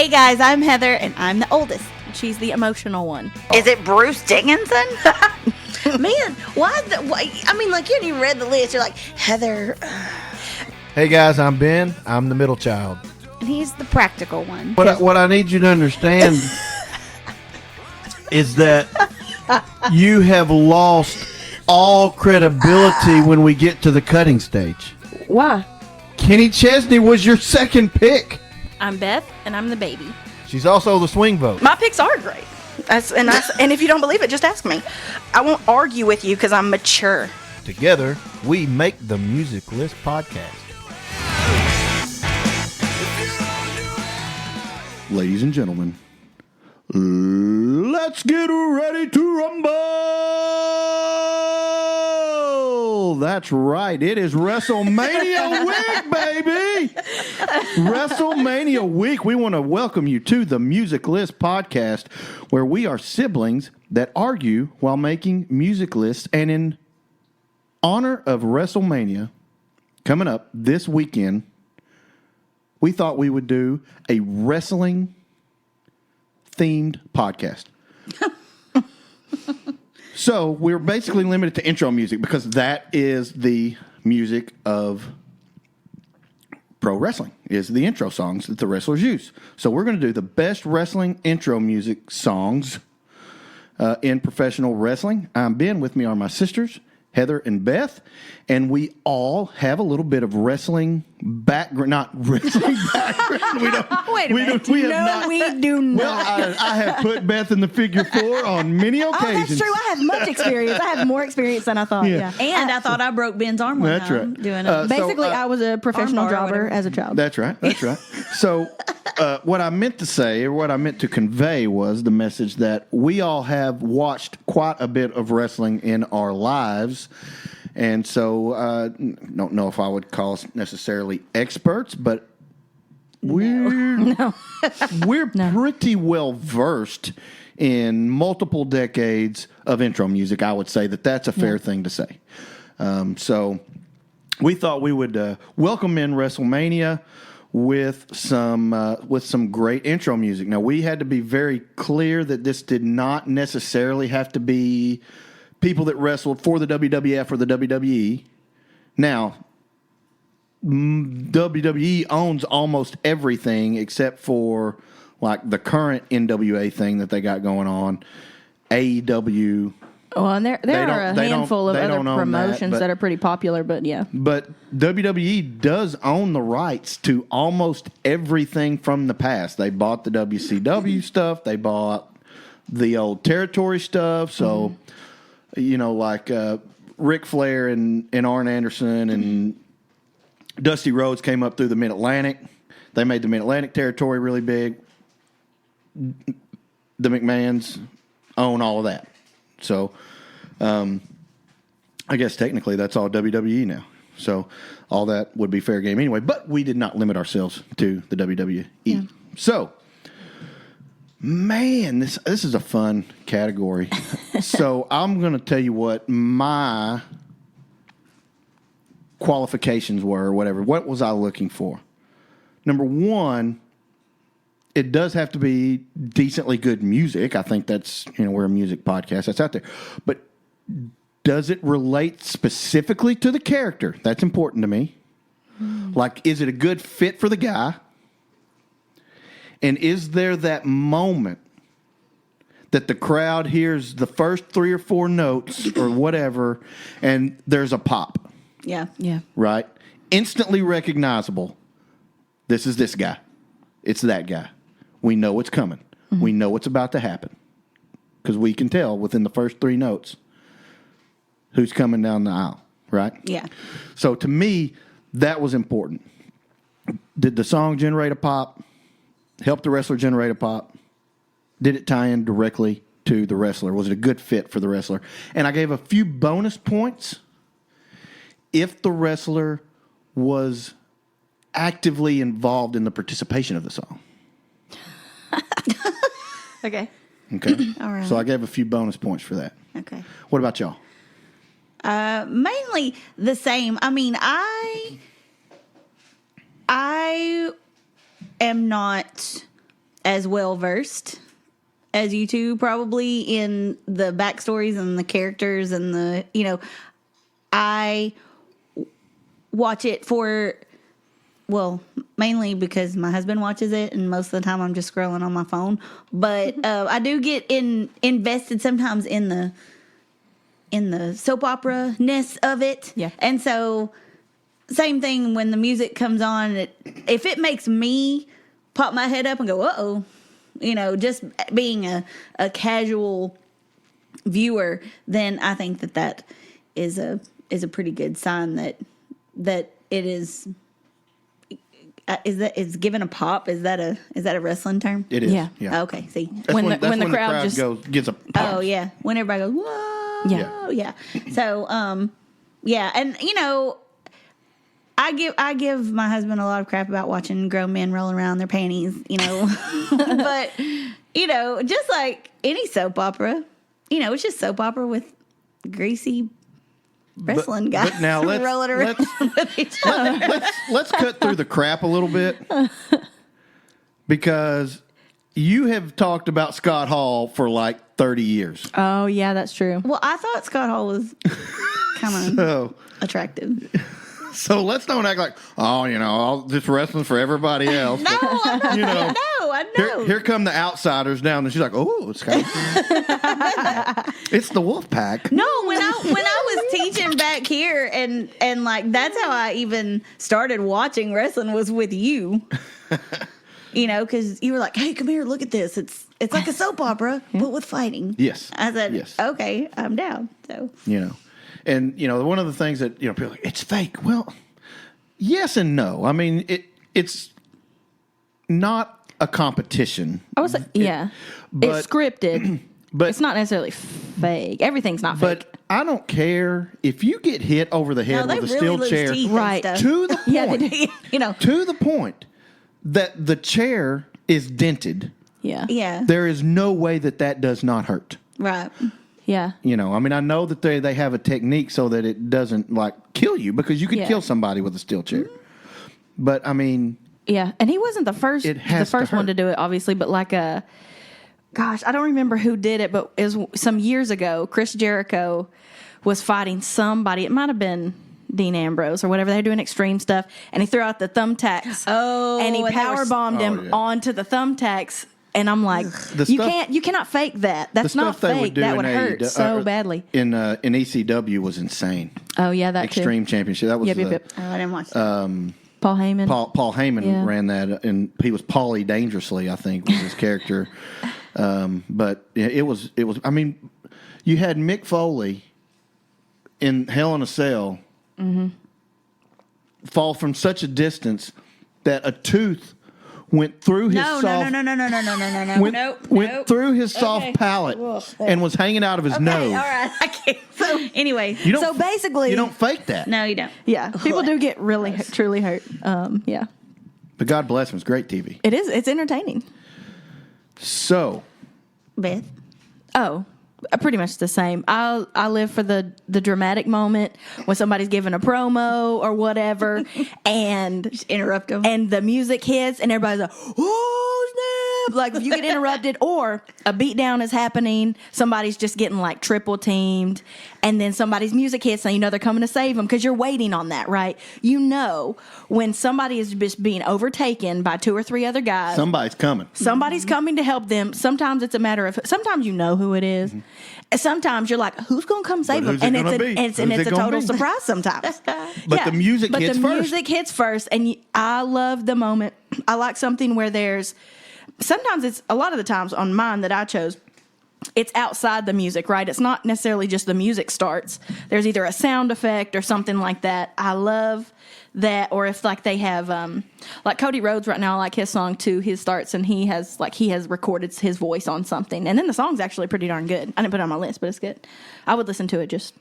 Hey guys, I'm Heather, and I'm the oldest. She's the emotional one. Is it Bruce Dickinson? Man, I mean, like, you read the list. You're like, Heather. Hey guys, I'm Ben. I'm the middle child. And he's the practical one. What I need you to understand is that you have lost all credibility when we get to the cutting stage. Why? Kenny Chesney was your second pick. I'm Beth, and I'm the baby. She's also the swing vote. My picks are great. And if you don't believe it, just ask me. I won't argue with you because I'm mature. Together, we make the Music List podcast. Ladies and gentlemen, let's get ready to rumble. That's right. It is WrestleMania week, baby. WrestleMania week. We want to welcome you to the Music List podcast, where we are siblings that argue while making music lists. And in honor of WrestleMania coming up this weekend, we thought we would do a wrestling themed podcast. So we're basically limited to intro music because that is the music of pro wrestling, is the intro songs that the wrestlers use. So we're going to do the best wrestling intro music songs in professional wrestling. I'm Ben. With me are my sisters, Heather and Beth, and we all have a little bit of wrestling background. Not wrestling background. We don't. Wait a minute. We do not. Well, I have put Beth in the figure 4 on many occasions. Oh, that's true. I have much experience. I have more experience than I thought. Yeah. And I thought I broke Ben's arm one That's time right. doing it. basically, I was a professional armbar or jobber whatever. as a child. That's right. That's right. So, what I meant to say, or what I meant to convey, was the message that we all have watched quite a bit of wrestling in our lives. And so, don't know if I would call us necessarily experts, but we're pretty well versed in multiple decades of intro music. I would say that that's a fair thing to say. So we thought we would welcome in WrestleMania with some great intro music. Now, we had to be very clear that this did not necessarily have to be people that wrestled for the WWF or the WWE. Now, WWE owns almost everything except for like the current NWA thing that they got going on. AEW. Well, and there are a handful of other promotions that are pretty popular, but yeah. But WWE does own the rights to almost everything from the past. They bought the WCW stuff. They bought the old territory stuff. So, like Ric Flair and Arn Anderson and Dusty Rhodes came up through the Mid-Atlantic. They made the Mid-Atlantic territory really big. The McMahons own all of that. So, I guess technically that's all WWE now. So, all that would be fair game anyway. But we did not limit ourselves to the WWE. Yeah. So, man, this is a fun category. So, I'm going to tell you what my qualifications were or whatever. What was I looking for? Number one, it does have to be decently good music. I think that's, we're a music podcast. That's out there. But does it relate specifically to the character? That's important to me. Like, is it a good fit for the guy? And is there that moment that the crowd hears the first 3 or 4 notes or whatever, and there's a pop? Yeah. Right? Instantly recognizable. This is this guy. It's that guy. We know what's coming. Mm-hmm. We know what's about to happen. Because we can tell within the first 3 notes who's coming down the aisle, right? Yeah. So to me, that was important. Did the song generate a pop? Help the wrestler generate a pop? Did it tie in directly to the wrestler? Was it a good fit for the wrestler? And I gave a few bonus points if the wrestler was actively involved in the participation of the song. Okay. Okay. All right. So I gave a few bonus points for that. Okay. What about y'all? Mainly the same. I mean, I am not as well versed as you two probably in the backstories and the characters and the, I watch it for, well, mainly because my husband watches it, and most of the time I'm just scrolling on my phone. But I do get invested sometimes in the soap opera ness of it. Yeah. And so, same thing when the music comes on. If it makes me pop my head up and go, uh-oh, just being a casual viewer, then I think that is a pretty good sign that it is. Is given a pop? Is that a wrestling term? It is. Yeah. Yeah. Okay. See. That's When that's the crowd just- gets a pop. Oh yeah. When everybody goes, whoa. Yeah. Yeah. So yeah, and I give my husband a lot of crap about watching grown men roll around their panties, but just like any soap opera, it's just soap opera with greasy wrestling guys But now rolling around with each other. let's cut through the crap a little bit, because you have talked about Scott Hall for like 30 years. Oh, yeah, that's true. Well, I thought Scott Hall was kind of So attractive. let's don't act like, all this wrestling for everybody else. No, I'm not. You know, No, I know. Here come the outsiders down, and she's like, "Oh, Scott, it's the Wolf Pack." No, when I was teaching back here and like that's how I even started watching wrestling was with you. Because you were like, "Hey, come here, look at this. It's like a soap opera, but with fighting." Yes. I said, Yes. "Okay, I'm down." So And one of the things that people are like, it's fake. Well, yes and no. I mean, it's not a competition. I was like, yeah. but- It's scripted, but it's not necessarily fake. Everything's not fake. But I don't care if you get hit over the head no, they with a really steel lose chair. teeth Right. and stuff. To the point. Yeah, they do. To the point that the chair is dented. Yeah. Yeah. There is no way that does not hurt. Right. Yeah. I mean, I know that they have a technique so that it doesn't like kill you, because you could Yeah. kill somebody with a steel chair. But I mean, Yeah. And he wasn't the first It has to one hurt. to do it, obviously, but like gosh, I don't remember who did it, but it was some years ago. Chris Jericho was fighting somebody. It might have been Dean Ambrose or whatever. They were doing extreme stuff, and he threw out the thumbtacks. Oh, and he and they were- power bombed him Oh, yeah. onto the thumbtacks. And I'm like, The stuff- you cannot fake that. That's the not stuff they fake. would do That in would hurt so badly. in ECW was insane. Oh yeah, that Extreme Championship. That was Yep, yep, yep. Oh, I didn't watch that. Paul Heyman. Paul Heyman Yeah. ran that, and he was Paulie Dangerously, I think, was his character. But yeah, it was. I mean, you had Mick Foley in Hell in a Cell fall from such a distance that a tooth went through his No, soft went through his soft palate and was hanging out of his nose. All right. I can't. So anyway, You don't, So basically- you don't fake that. no, you don't. Yeah, people do get really truly hurt. Yeah, But God bless him, it's great TV. it is. It's entertaining. So Beth. Oh, pretty much the same. I live for the dramatic moment when somebody's giving a promo or whatever, and Just interrupt them. and the music hits, and everybody's like, "Oh snap!" Like if you get interrupted, or a beatdown is happening, somebody's just getting like triple teamed, and then somebody's music hits, and they're coming to save them because you're waiting on that, right? When somebody is just being overtaken by 2 or 3 other guys. somebody's coming. Somebody's coming to help them. Sometimes it's a matter of, sometimes you know who it is. And sometimes you're like, who's going to come save But them? who's it gonna be? It's Who's it a gonna total be? surprise sometimes. But the music hits the first. music hits first. And I love the moment. I like something where sometimes it's, a lot of the times on mine that I chose, it's outside the music, right? It's not necessarily just the music starts. There's either a sound effect or something like that. I love that. Or if like they have, like Cody Rhodes right now, I like his song too. His starts and he has recorded his voice on something. And then the song's actually pretty darn good. I didn't put it on my list, but it's good. I would listen to it just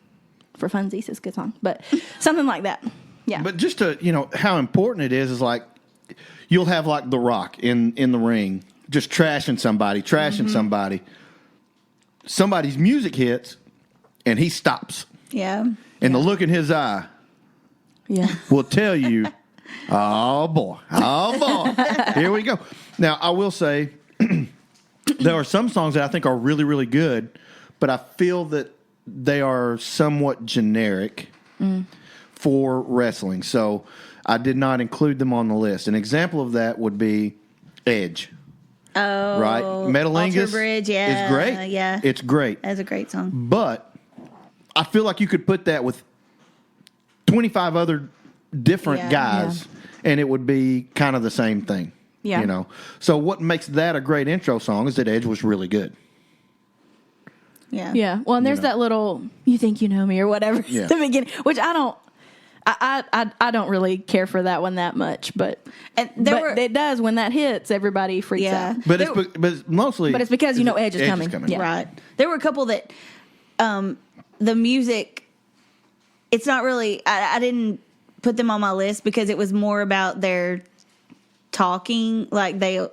for funsies. It's a good song, but something like that. Yeah. But just to, how important it is like you'll have like The Rock in the ring just trashing somebody. Somebody's music hits and he stops. Yeah. And the look in his eye yeah. will tell you, oh boy, here we go. Now, I will say, there are some songs that I think are really, really good, but I feel that they are somewhat generic for wrestling. So I did not include them on the list. An example of that would be Edge. Oh, Right? Metalingus Alter Bridge, yeah, is great. yeah. It's great. That's a great song. But I feel like you could put that with 25 other different Yeah. guys, and it would be kind of the same thing. Yeah. You know? So what makes that a great intro song is that Edge was really good. Yeah. Yeah. Well, and there's know. that little "you think you know me" or whatever Yeah. at the beginning, which I don't really care for that one that much, but And there but were it does when that hits, everybody freaks Yeah. out. But it's mostly. But it's because you know Edge is coming. Yeah. right. There were a couple that the music it's not really I didn't put them on my list because it was more about their talking, like they'll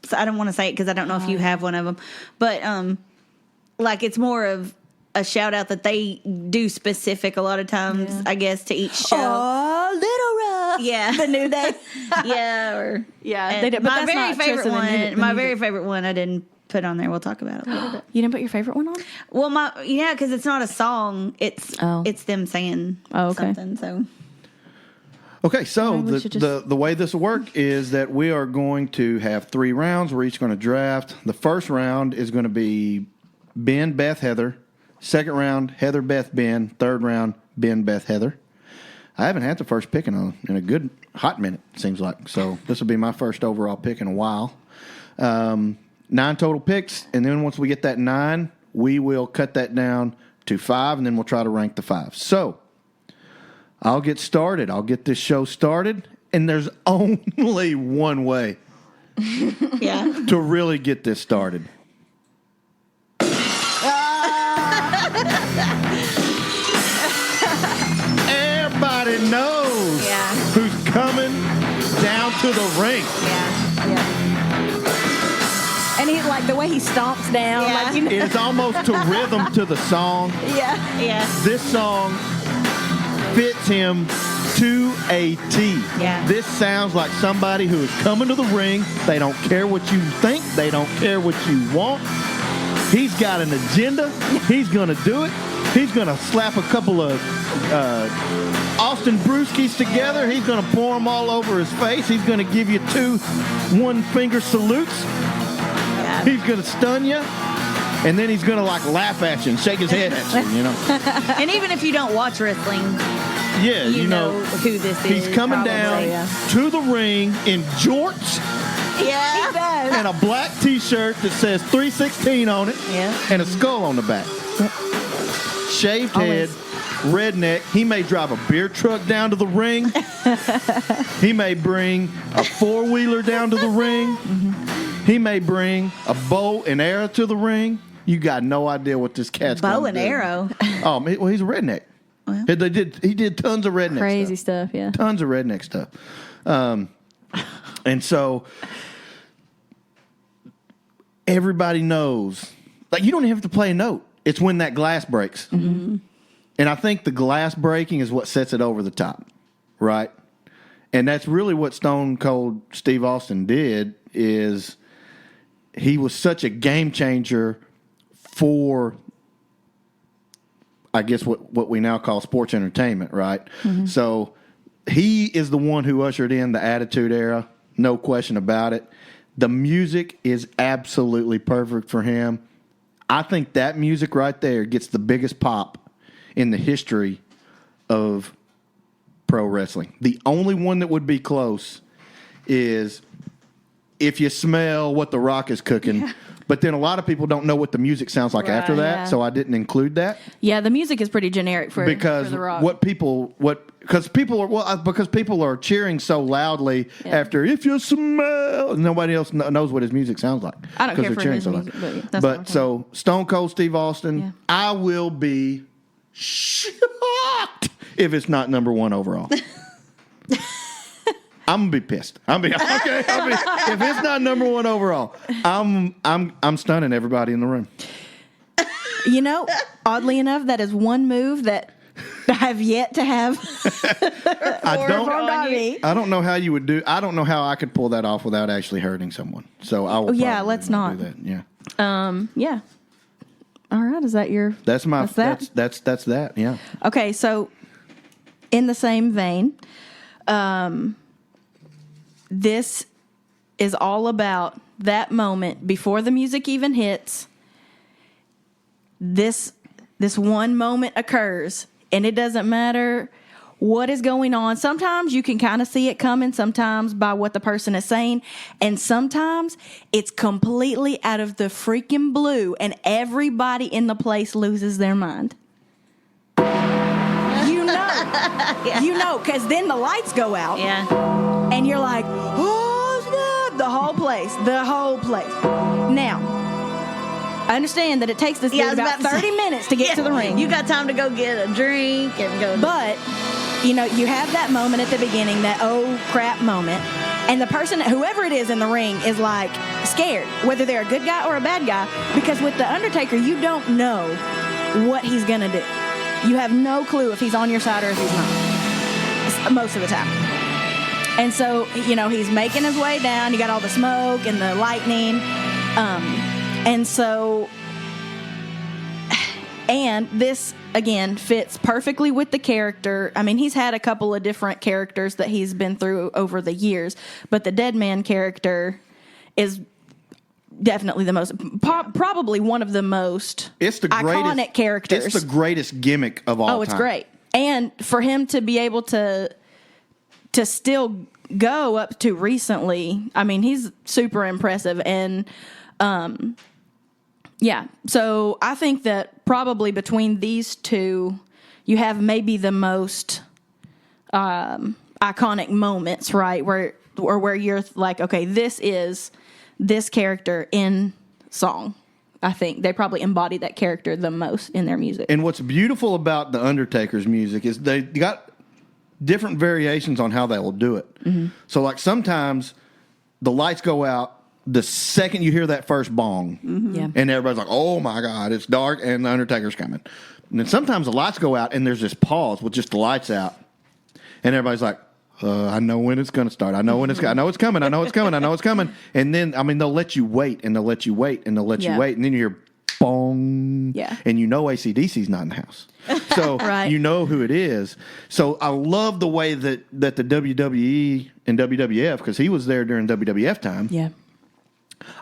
so I don't want to say it because I don't know if you have one of them, but like it's more of a shout out that they do specific a lot of times, I guess, to each show. Oh, Little Rough. Yeah, The New Day. yeah, or Yeah, and they did, but my that's very not favorite Twisted the one. New- the My music. very favorite one I didn't put on there. We'll talk about it a little bit. You didn't put your favorite one on? Well, because it's not a song. It's them saying something. So Okay, so Maybe we should just- the way this will work is that we are going to have 3 rounds. We're each going to draft. The first round is going to be Ben, Beth, Heather. Second round, Heather, Beth, Ben. Third round, Ben, Beth, Heather. I haven't had the first pick in a good hot minute, it seems like. So this will be my first overall pick in a while. 9 total picks, and then once we get that 9, we will cut that down to 5, and then we'll try to rank the 5. So I'll get started. I'll get this show started, and there's only one way yeah, to really get this started. Everybody knows Yeah. who's coming down to the ring. And he like the way he stomps down, Yeah. like you know. It's almost to rhythm to the song. Yeah. yeah. This song fits him to a T. Yeah. This sounds like somebody who is coming to the ring. They don't care what you think. They don't care what you want. He's got an agenda. He's going to do it. He's going to slap a couple of Austin Brewskis together. He's going to pour them all over his face. He's going to give you 2 one-finger salutes. He's going to stun you. And then he's going to like laugh at you and shake his head at you, you know. And even if you don't watch wrestling, Yeah, you know who this is. He's coming probably. down yeah. to the ring in jorts Yeah. does. and a black T-shirt that says 316 on it Yeah. and a skull on the back. Shaved head, redneck. He may drive a beer truck down to the ring. He may bring a 4-wheeler down to the ring. He may bring a bow and arrow to the ring. You got no idea what this cat's Bow gonna and do. arrow. Oh, well, he's a redneck. Well. He did tons of redneck Crazy stuff. stuff, yeah. Tons of redneck stuff. And so everybody knows, like, you don't even have to play a note. It's when that glass breaks. Mm-hmm. And I think the glass breaking is what sets it over the top, right? And that's really what Stone Cold Steve Austin did, is he was such a game changer for, I guess, what we now call sports entertainment, right? Mm-hmm. So he is the one who ushered in the Attitude Era, no question about it. The music is absolutely perfect for him. I think that music right there gets the biggest pop in the history of pro wrestling. The only one that would be close is If You Smell What the Rock is Cooking. Yeah. But then a lot of people don't know what the music sounds like after that, yeah. so I didn't include that. Yeah, the music is pretty generic for Because the Rock. because people are cheering so loudly after "If You Smell," and nobody else knows what his music sounds like. I don't care they're for cheering his so music, loud. but that's what I'm But so Stone Cold Steve Austin, Yeah. I will be shocked if it's not number 1 overall. I'm gonna be pissed. If it's not number 1 overall, I'm stunning everybody in the room. You know, oddly enough, that is one move that have yet to have. I on don't. me. I don't know how you would do. I don't know how I could pull that off without actually hurting someone. So I will. yeah, probably let's do not. that. Yeah. Yeah. All right. Is that your? That's my. That's that? That's that. Yeah. Okay. So, in the same vein, this is all about that moment before the music even hits. This one moment occurs, and it doesn't matter what is going on. Sometimes you can kind of see it coming, sometimes by what the person is saying, and sometimes it's completely out of the freaking blue, and everybody in the place loses their mind. You know, because then the lights go out. Yeah. And you're like, oh, snap, the whole place. Now, I understand that it takes this dude I was about about to 30 say. minutes to get to the ring. You got time to go get a drink and go. But, you have that moment at the beginning, that oh crap moment. And the person, whoever it is in the ring, is like scared, whether they're a good guy or a bad guy. Because with The Undertaker, you don't know what he's going to do. You have no clue if he's on your side or if he's not, most of the time. And so, he's making his way down. You got all the smoke and the lightning. And this, again, fits perfectly with the character. I mean, he's had a couple of different characters that he's been through over the years, but the Dead Man character is definitely the most, probably one of the most iconic characters. It's the greatest gimmick of all time. Oh, it's great. And for him to be able to still go up to recently, I mean, he's super impressive. And, yeah, so I think that probably between these two, you have maybe the most iconic moments, right? Where you're like, okay, this is this character in song. I think they probably embody that character the most in their music. And what's beautiful about the Undertaker's music is they got different variations on how they will do it. Mm-hmm. So, like, sometimes the lights go out the second you hear that first bong, Yeah. and everybody's like, "Oh my God, it's dark and the Undertaker's coming." And then sometimes the lights go out and there's this pause with just the lights out, and everybody's like, "I know when it's going to start. I know when I know it's coming. I know it's coming. I know it's coming." And then, I mean, they'll let you wait and they'll let you wait and they'll let you Yeah. wait, and then you hear bong, Yeah. and AC/DC's not in the house, so Right. you know who it is. So I love the way that the WWE and WWF, because he was there during WWF time. Yeah.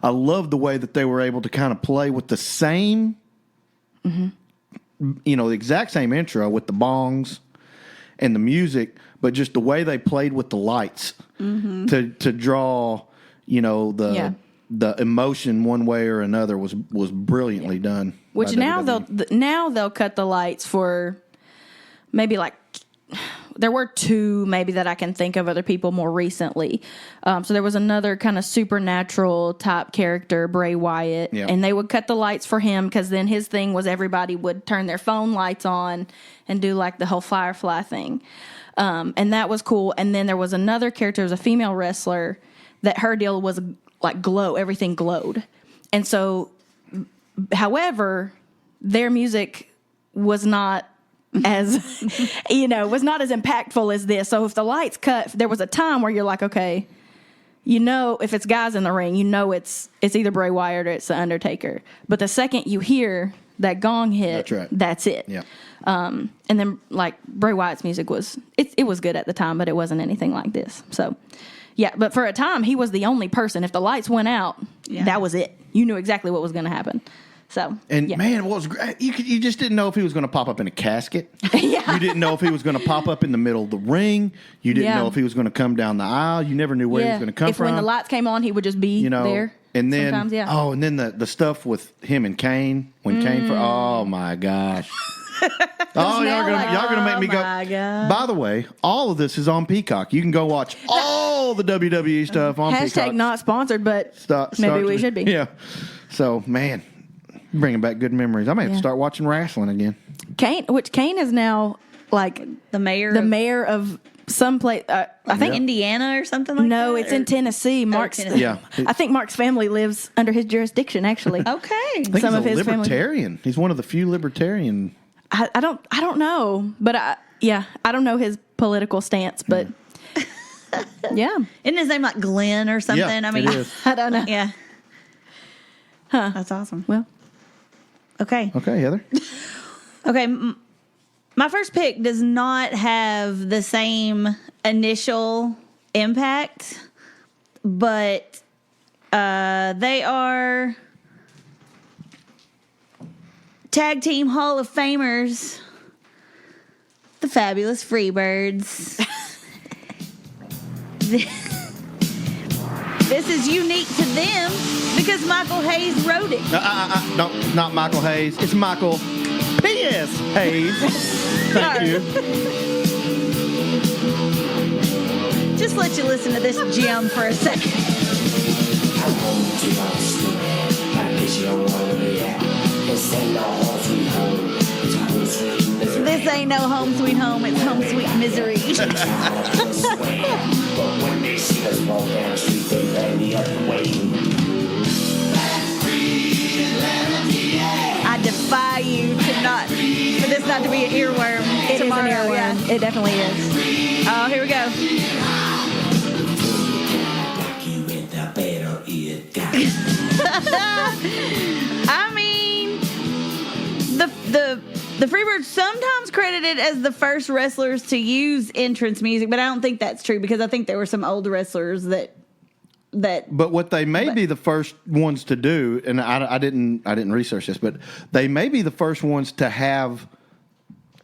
I love the way that they were able to kind of play with the same, the exact same intro with the bongs and the music, but just the way they played with the lights to draw, the emotion one way or another was brilliantly done. Which by now WWE. they'll cut the lights for maybe like there were two maybe that I can think of other people more recently. So there was another kind of supernatural type character, Bray Wyatt, Yeah. and they would cut the lights for him because then his thing was everybody would turn their phone lights on and do like the whole Firefly thing. And that was cool. And then there was another character, it was a female wrestler, that her deal was like glow, everything glowed. And so, however, their music was not as, was not as impactful as this. So if the lights cut, there was a time where you're like, okay, if it's guys in the ring, it's either Bray Wyatt or it's the Undertaker. But the second you hear that gong hit, That's right. that's it. Yeah. And then like Bray Wyatt's music was good at the time, but it wasn't anything like this. So yeah, but for a time he was the only person. If the lights went out, that was it. You knew exactly what was going to happen. So And yeah. man, what was great? You just didn't know if he was going to pop up in a casket. Yeah. You didn't know if he was going to pop up in the middle of the ring. You didn't Yeah. know if he was going to come down the aisle. You never knew where he was going to come if from. when the lights came on, he would just be there. And then sometimes, yeah. and then the stuff with him and Kane when Kane oh my gosh. Oh, y'all gonna make me go. my God. By the way, all of this is on Peacock. You can go watch all the WWE stuff on Peacock. Hashtag not sponsored, but maybe we should be. Yeah. So man, bringing back good memories. I may have to start watching wrestling again. Kane is now like the mayor of some place. I think Indiana or something like that. no, it's in Tennessee. Mark's Tennessee. Yeah. I think Mark's family lives under his jurisdiction. Actually, Okay. I think Some he's of a his family- libertarian. He's one of the few libertarian. I don't know, but Yeah, I don't know his political stance, but yeah, Isn't his name like Glenn or something? Yeah, I mean, it is. I don't know. yeah. Huh. That's awesome. Well, Okay. Okay, Heather. Okay. My first pick does not have the same initial impact, but they are tag team Hall of Famers, the Fabulous Freebirds. This is unique to them because Michael Hayes wrote it. No, not Michael Hayes. It's Michael P.S. Hayes. Thank you. Just let you listen to this gem for a second. This ain't no home sweet home, it's home sweet misery. I defy you to not, for this not to be an earworm it is an tomorrow. earworm. Yeah. It definitely is. Oh, here we go. I mean, the Freebirds sometimes credited as the first wrestlers to use entrance music, but I don't think that's true because I think there were some old wrestlers that. But what they may be the first ones to do, and I didn't research this, but they may be the first ones to have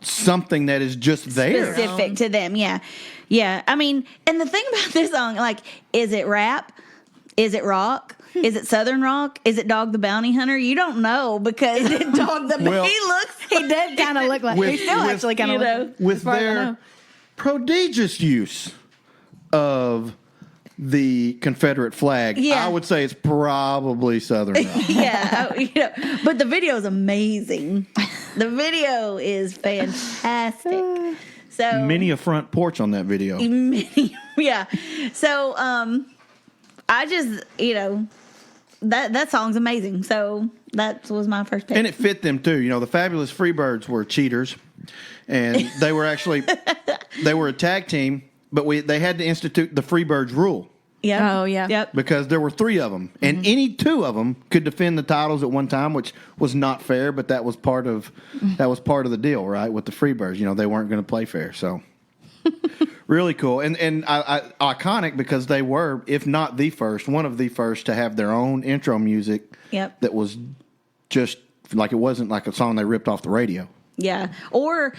something that is just there. Specific to them, yeah. I mean, and the thing about this song, like, is it rap? Is it rock? Is it Southern rock? Is it Dog the Bounty Hunter? You don't know because Dog the Well, he did kind of look like he still actually kind of you know, with far as I their know. prodigious use of the Confederate flag, Yeah. I would say it's probably Southern rock. yeah, but the video is amazing. The video is fantastic. So Many a front porch on that video. yeah. So I just that song's amazing. So that was my first pick. And it fit them too. You know, the Fabulous Freebirds were cheaters, and they were actually they were a tag team, but they had to institute the Freebirds rule Yep. Oh, yeah. Yep. because there were 3 of them, and any 2 of them could defend the titles at one time, which was not fair. But that was part of the deal, right? With the Freebirds, you know, they weren't going to play fair, so. Really cool and iconic because they were, if not the first, one of the first to have their own intro music. Yep. That was just like, it wasn't like a song they ripped off the radio. Yeah. Or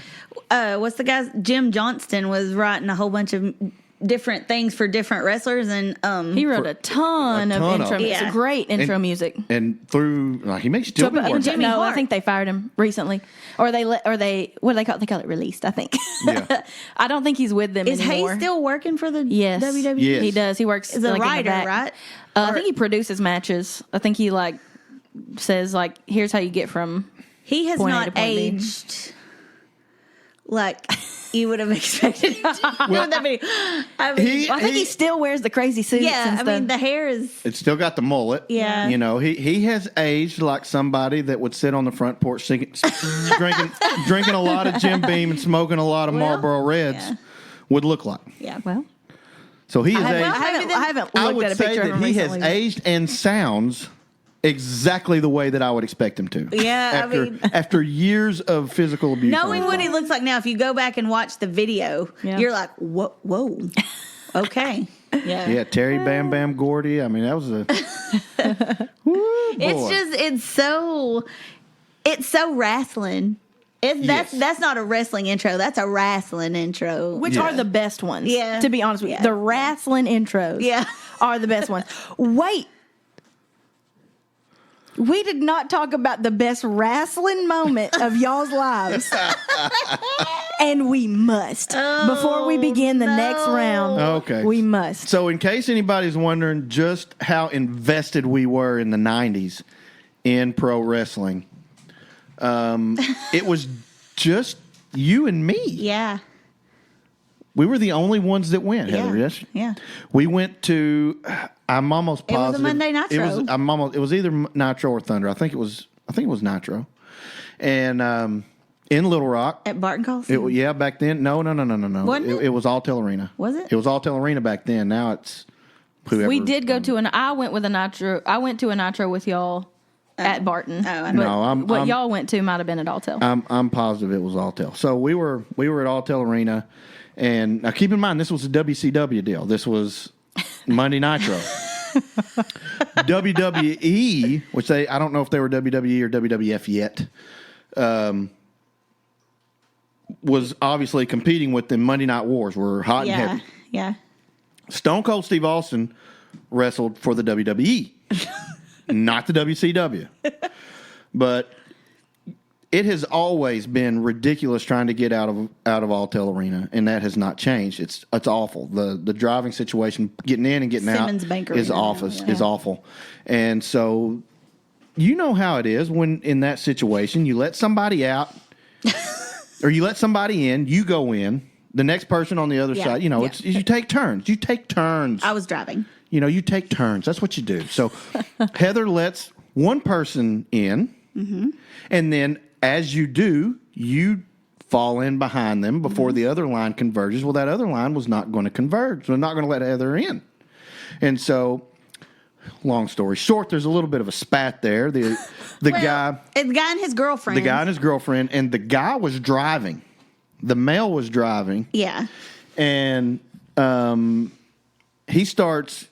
what's the guy's Jim Johnston was writing a whole bunch of different things for different wrestlers and He wrote a ton of intro. them. It's Yeah. a great intro And- music. And through, he may still be working. Jimmy No, I Hart. think they fired him recently, or they what do they call it? They call it released. I think. Yeah. I don't think he's with them is anymore. Hayes still working for the Yes. WWE? Yes. He does. He works As a like, in the writer, back. right? I think he produces matches. I think he says here's how you get from. He has Point A not to point B. aged like you would have expected him to. I mean, I think he still wears the crazy suits. yeah, and I stuff. mean the hair is It's still got the mullet. Yeah. You know, he has aged like somebody that would sit on the front porch drinking a lot of Jim Beam and smoking a lot of Marlboro Reds would look like. yeah. well, So he is I aged. haven't I looked would at a say picture of that him he has recently. aged and sounds exactly the way that I would expect him to. Yeah, after years of physical abuse. Knowing what he looks like now, if you go back and watch the video, Yeah. you're like, whoa, okay, yeah. Yeah, Terry Bam Bam Gordy. I mean, that was a. Woo, boy. It's so wrestling. That's not a wrestling intro. That's a wrestling intro. which Yeah. are the best ones. Yeah. To be honest with you, Yeah. the wrestling intros. Yeah. are the best ones. Wait. We did not talk about the best wrestling moment of y'all's lives. And we must. Before we begin the next round, Okay. we must. So, in case anybody's wondering just how invested we were in the 90s in pro wrestling, it was just you and me. Yeah. We were the only ones that went, Heather, Yeah. yes? Yeah. We went to, I'm almost It was a positive. Monday Nitro. It was either Nitro or Thunder. I think it was Nitro. And in Little Rock. At Barton Coliseum? Yeah, back then. No. Wasn't it? It was Alltel Arena. Was it? It was Alltel Arena back then. Now it's whoever. We did go to I went to a Nitro with y'all at Barton. Oh, I But know. what y'all went to might have been at Alltel. I'm positive it was Alltel. So we were at Alltel Arena, and now keep in mind this was a WCW deal. This was Monday Nitro. WWE, which I don't know if they were WWE or WWF yet, was obviously competing with the Monday Night Wars. Were hot and heavy. Yeah. Stone Cold Steve Austin wrestled for the WWE, not the WCW. But it has always been ridiculous trying to get out of Alltel Arena, and that has not changed. It's awful. The driving situation, getting in and getting Simmons out, Bank is Arena awful. now, yeah. Is awful. And so, you know how it is when in that situation you let somebody out, or you let somebody in, you go in. The next person on the other Yeah, side, you know, yeah. it's you take turns. You take turns. I was driving. You know, you take turns. That's what you do. So Heather lets one person in, and then as you do, you fall in behind them before the other line converges. Well, that other line was not going to converge. We're not going to let Heather in. And so, long story short, there's a little bit of a spat there. The guy The guy and his girlfriend. and his girlfriend, and the guy was driving. The male was driving. Yeah. And he starts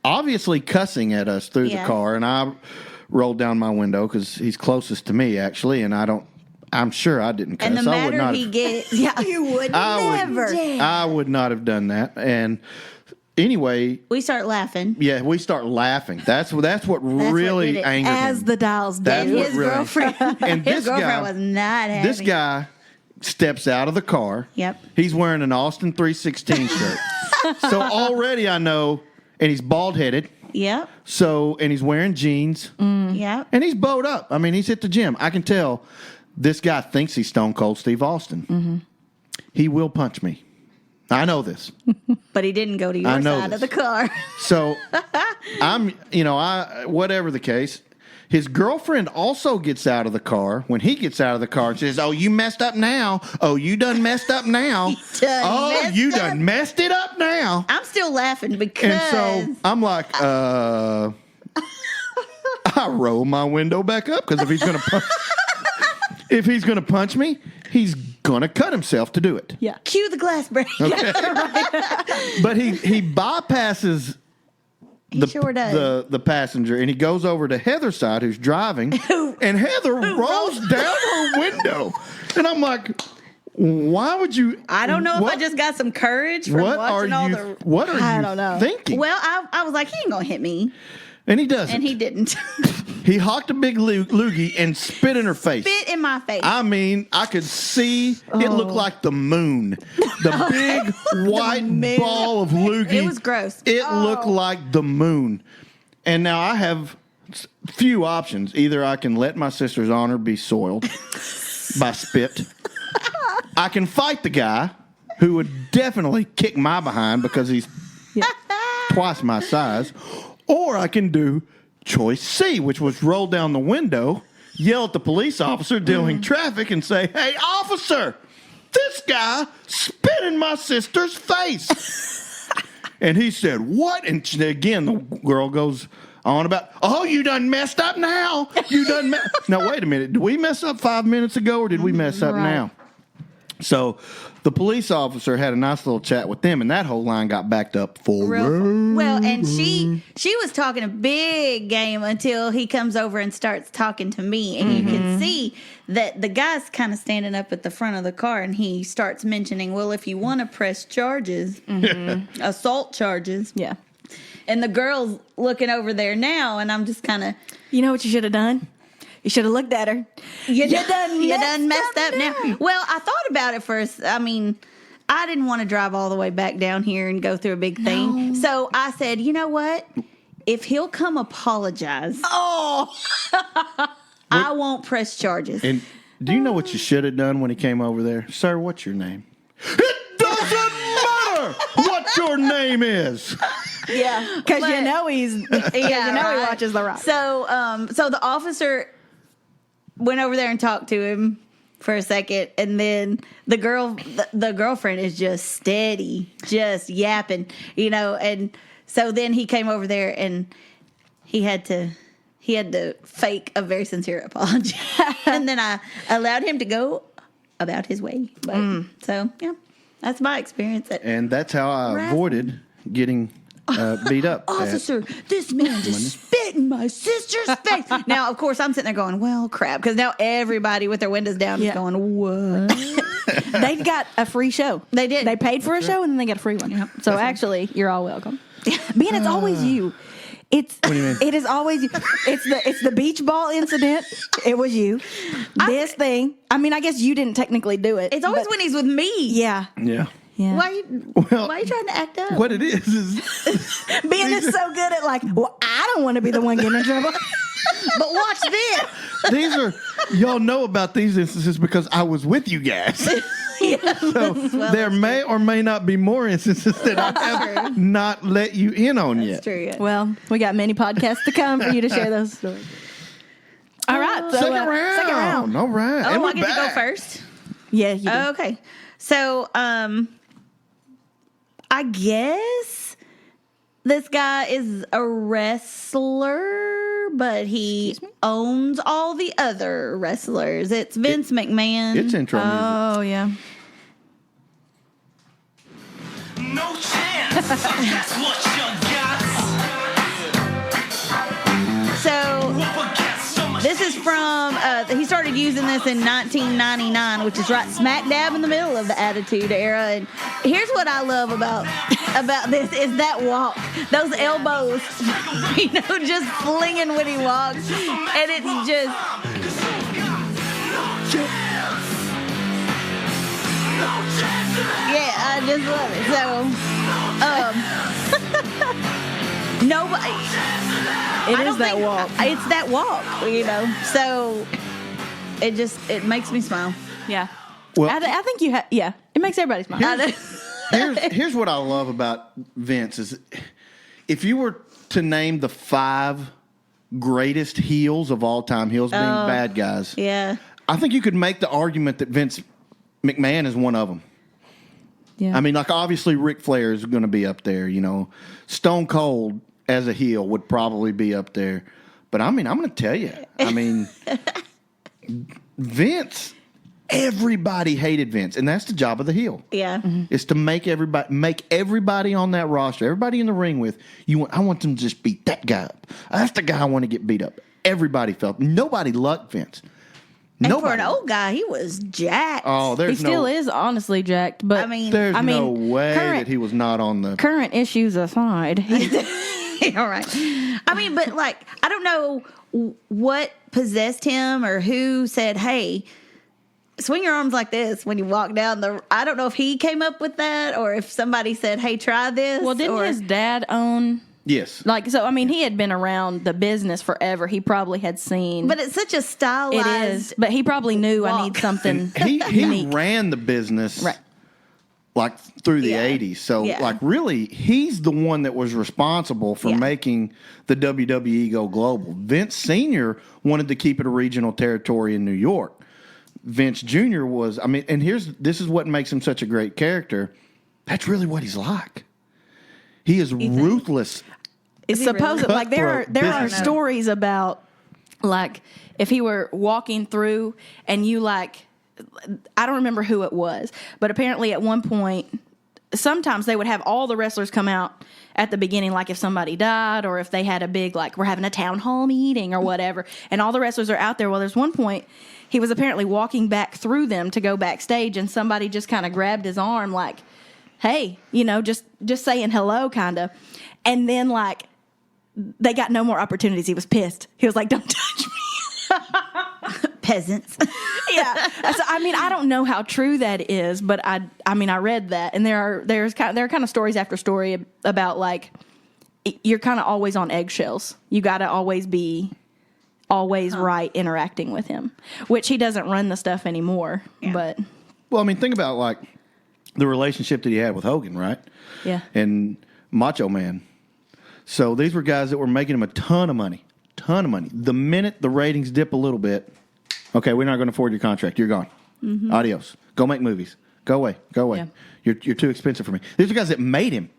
obviously cussing at us through the Yeah. car, and I rolled down my window because he's closest to me actually, and I'm sure I didn't cuss. And the I would matter not he have, gets, yeah, you would never. I would not have done that. And anyway, We start laughing. yeah, we start laughing. That's what what really did it. angered As him. the dials do. That's And what his really- girlfriend, And his this girlfriend guy- was not happy. This guy steps out of the car. Yep. He's wearing an Austin 316 shirt. So already I know, and he's bald headed. Yep. So, and he's wearing jeans, Yep. and he's bowed up. I mean, he's hit the gym. I can tell this guy thinks he's Stone Cold Steve Austin. He will punch me. I know this. But he didn't go to I your know side of this. the car. So whatever the case, his girlfriend also gets out of the car when he gets out of the car and says, "Oh, you messed up now. Oh, you done messed up now. You done messed it up now." I'm still laughing because And so I'm like, I roll my window back up because if he's gonna punch me, he's gonna cut himself to do it. Yeah. cue the glass break. But he bypasses Sure does. the passenger, and he goes over to Heather's side, who's driving, and Heather rolls down her window, and I'm like, why would you? I don't know if I what- just got some courage from What are watching all you? the. What are I you don't know. thinking? Well, I was like, he ain't gonna hit me, and he doesn't. and he didn't. He hawked a big loogie and spit in her face. Spit in my face. I mean, I could see it looked like the moon. The big white ball of loogie. It was gross. It looked like the moon. And now I have few options. Either I can let my sister's honor be soiled by spit. I can fight the guy who would definitely kick my behind because he's twice my size. Or I can do choice C, which was roll down the window, yell at the police officer dealing traffic, and say, "Hey, officer, this guy spit in my sister's face." And he said, "What?" And again, the girl goes on about, "Oh, you done messed up now. You done Now, wait a minute. Did we mess up 5 minutes ago, or did we mess up now?" So the police officer had a nice little chat with them, and that whole line got backed up for Well, and she was talking a big game until he comes over and starts talking to me, and you can see that the guy's kind of standing up at the front of the car, and he starts mentioning, "Well, if you want to press charges, assault charges." Yeah. And the girl's looking over there now, and I'm just kind of, You know what you should have done? You should have looked at her. you done messed up now. Well, I thought about it first. I mean, I didn't want to drive all the way back down here and go through a big thing. So I said, you know what? If he'll come apologize, I won't press charges. And do you know what you should have done when he came over there? "Sir, what's your name?" "It doesn't matter what your name is." Yeah. Because But- you know he right. watches The Rock. So the officer went over there and talked to him, for a second, and then the girlfriend is just steady, just yapping, and so then he came over there and he had to fake a very sincere apology. And then I allowed him to go about his way. But, so yeah, that's my experience. And that's how I avoided getting beat up. Officer, this man just spit in my sister's face. Now, of course, I'm sitting there going, well, crap, because now everybody with their windows down is going, what? They got a free show. They did. They paid for a show and then they got a free one. So actually, you're all welcome. Ben, it's always you. What do you mean? It is always you. It's the beach ball incident. It was you. This thing. I mean, I guess you didn't technically do it. It's always when he's with me. Yeah. Yeah. Yeah. Why are you trying to act up? What it is Ben is so good at I don't want to be the one getting in trouble. But watch this. these are y'all know about these instances because I was with you guys. So there may or may not be more instances that I have not let you in on yet. That's true. Yeah. Well, we got many podcasts to come for you to share those stories. All right. So, Second round. All right. Oh, and we're I get to go back. first. Yeah, you do. Okay. So, I guess this guy is a wrestler, but he owns all the other wrestlers. It's Vince McMahon. It's intro music. Oh, yeah. No chance. That's what you got. So Up against so much this is from, he started using this in 1999, which is right smack dab in the middle of the Attitude Era. And here's what I love about this is that walk. Those elbows, just flinging when he walks. And it's just... Yeah, I just love it. So, nobody... It is that walk. It's that walk, So it makes me smile. Yeah. Well- I think you yeah. It makes everybody smile. Here's what I love about Vince is if you were to name the 5 greatest heels of all time, heels being bad guys, Yeah. I think you could make the argument that Vince McMahon is one of them. Yeah. I mean, obviously Ric Flair is going to be up there, Stone Cold as a heel would probably be up there. But I mean, I'm going to tell you, Vince, everybody hated Vince, and that's the job of the heel. Yeah. Is to make everybody on that roster, everybody in the ring with you. I want them to just beat that guy up. That's the guy I want to get beat up. Everybody nobody liked Vince. And Nobody. for an old guy, he was jacked. Oh, he there's still no, is honestly jacked, but there's no way current- that he was not on the. current issues aside, All right. I mean, but I don't know what possessed him or who said, hey, swing your arms like this when you walk down I don't know if he came up with that or if somebody said, hey, try this. well, didn't his dad own? Yes. He had been around the business forever. He probably had seen. But it's such a stylized. it is. But he probably knew I need walk. something He unique. ran the business Right. through the Yeah. 80s. So Yeah. really he's the one that was responsible for making the WWE go global. Vince Sr. wanted to keep it a regional territory in New York. Vince Jr. was, and this is what makes him such a great character. That's really what he's like. He is ruthless. Is he Supposedly, really? there are Business. stories about if he were walking through and you I don't remember who it was, but apparently at one point, sometimes they would have all the wrestlers come out at the beginning, like if somebody died or if they had a big, we're having a town hall meeting or whatever, and all the wrestlers are out there. Well, there's one point he was apparently walking back through them to go backstage, and somebody just kind of grabbed his arm, hey, just saying hello, kind of. And then, they got no more opportunities. He was pissed. He was like, don't touch me. Peasants. Yeah. So, I don't know how true that is, but I read that, and there are kind of stories after story about you're kind of always on eggshells. You got to always be right interacting with him, which he doesn't run the stuff anymore. Yeah. But Well, think about the relationship that he had with Hogan, right? yeah, And Macho Man. So these were guys that were making him a ton of money. The minute the ratings dip a little bit, okay, we're not going to afford your contract. You're gone. Adios. Go make movies. Go away. Go away. Yeah. You're too expensive for me. These are guys that made him,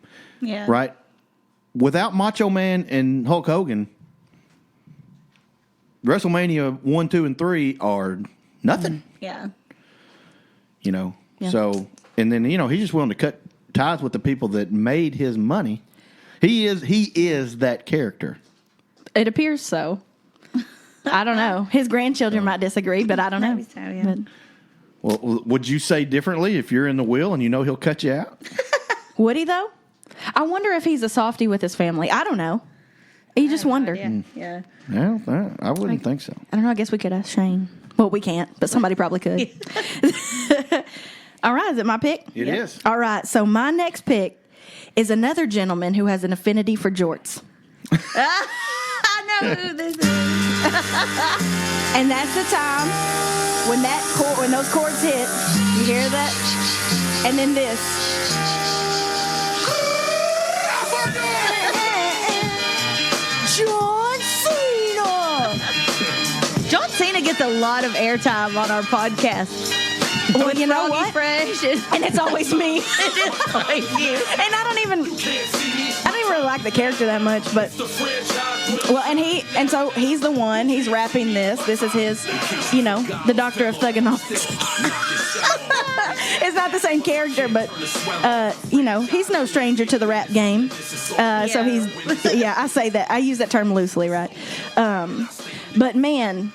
Yeah. right? Without Macho Man and Hulk Hogan, WrestleMania 1, 2, and 3 are nothing. Yeah. You know. Yeah. So, and then he's just willing to cut ties with the people that made his money. He is that character. It appears so. I don't know. His grandchildren might disagree, but I don't know. Maybe so, yeah. But Well, would you say differently if you're in the will and he'll cut you out? would he though? I wonder if he's a softie with his family. I don't know. You just wonder. Yeah. No, I wouldn't think so. I don't know. I guess we could ask Shane. Well, we can't, but somebody probably could. All right. Is it my pick? It is. All right. So my next pick is another gentleman who has an affinity for jorts. I know who this is. And that's the time when those chords hit. You hear that? And then this. John Cena. John Cena gets a lot of airtime on our podcast. Well, you know Froggy what? Fresh And it's always me. it is always you. And I don't even really like the character that much, but well, and so he's the one. He's rapping this. This is his, the Doctor of Thugonomics. It's not the same character, but he's no stranger to the rap game. So he's, I say that. I use that term loosely, right? But man,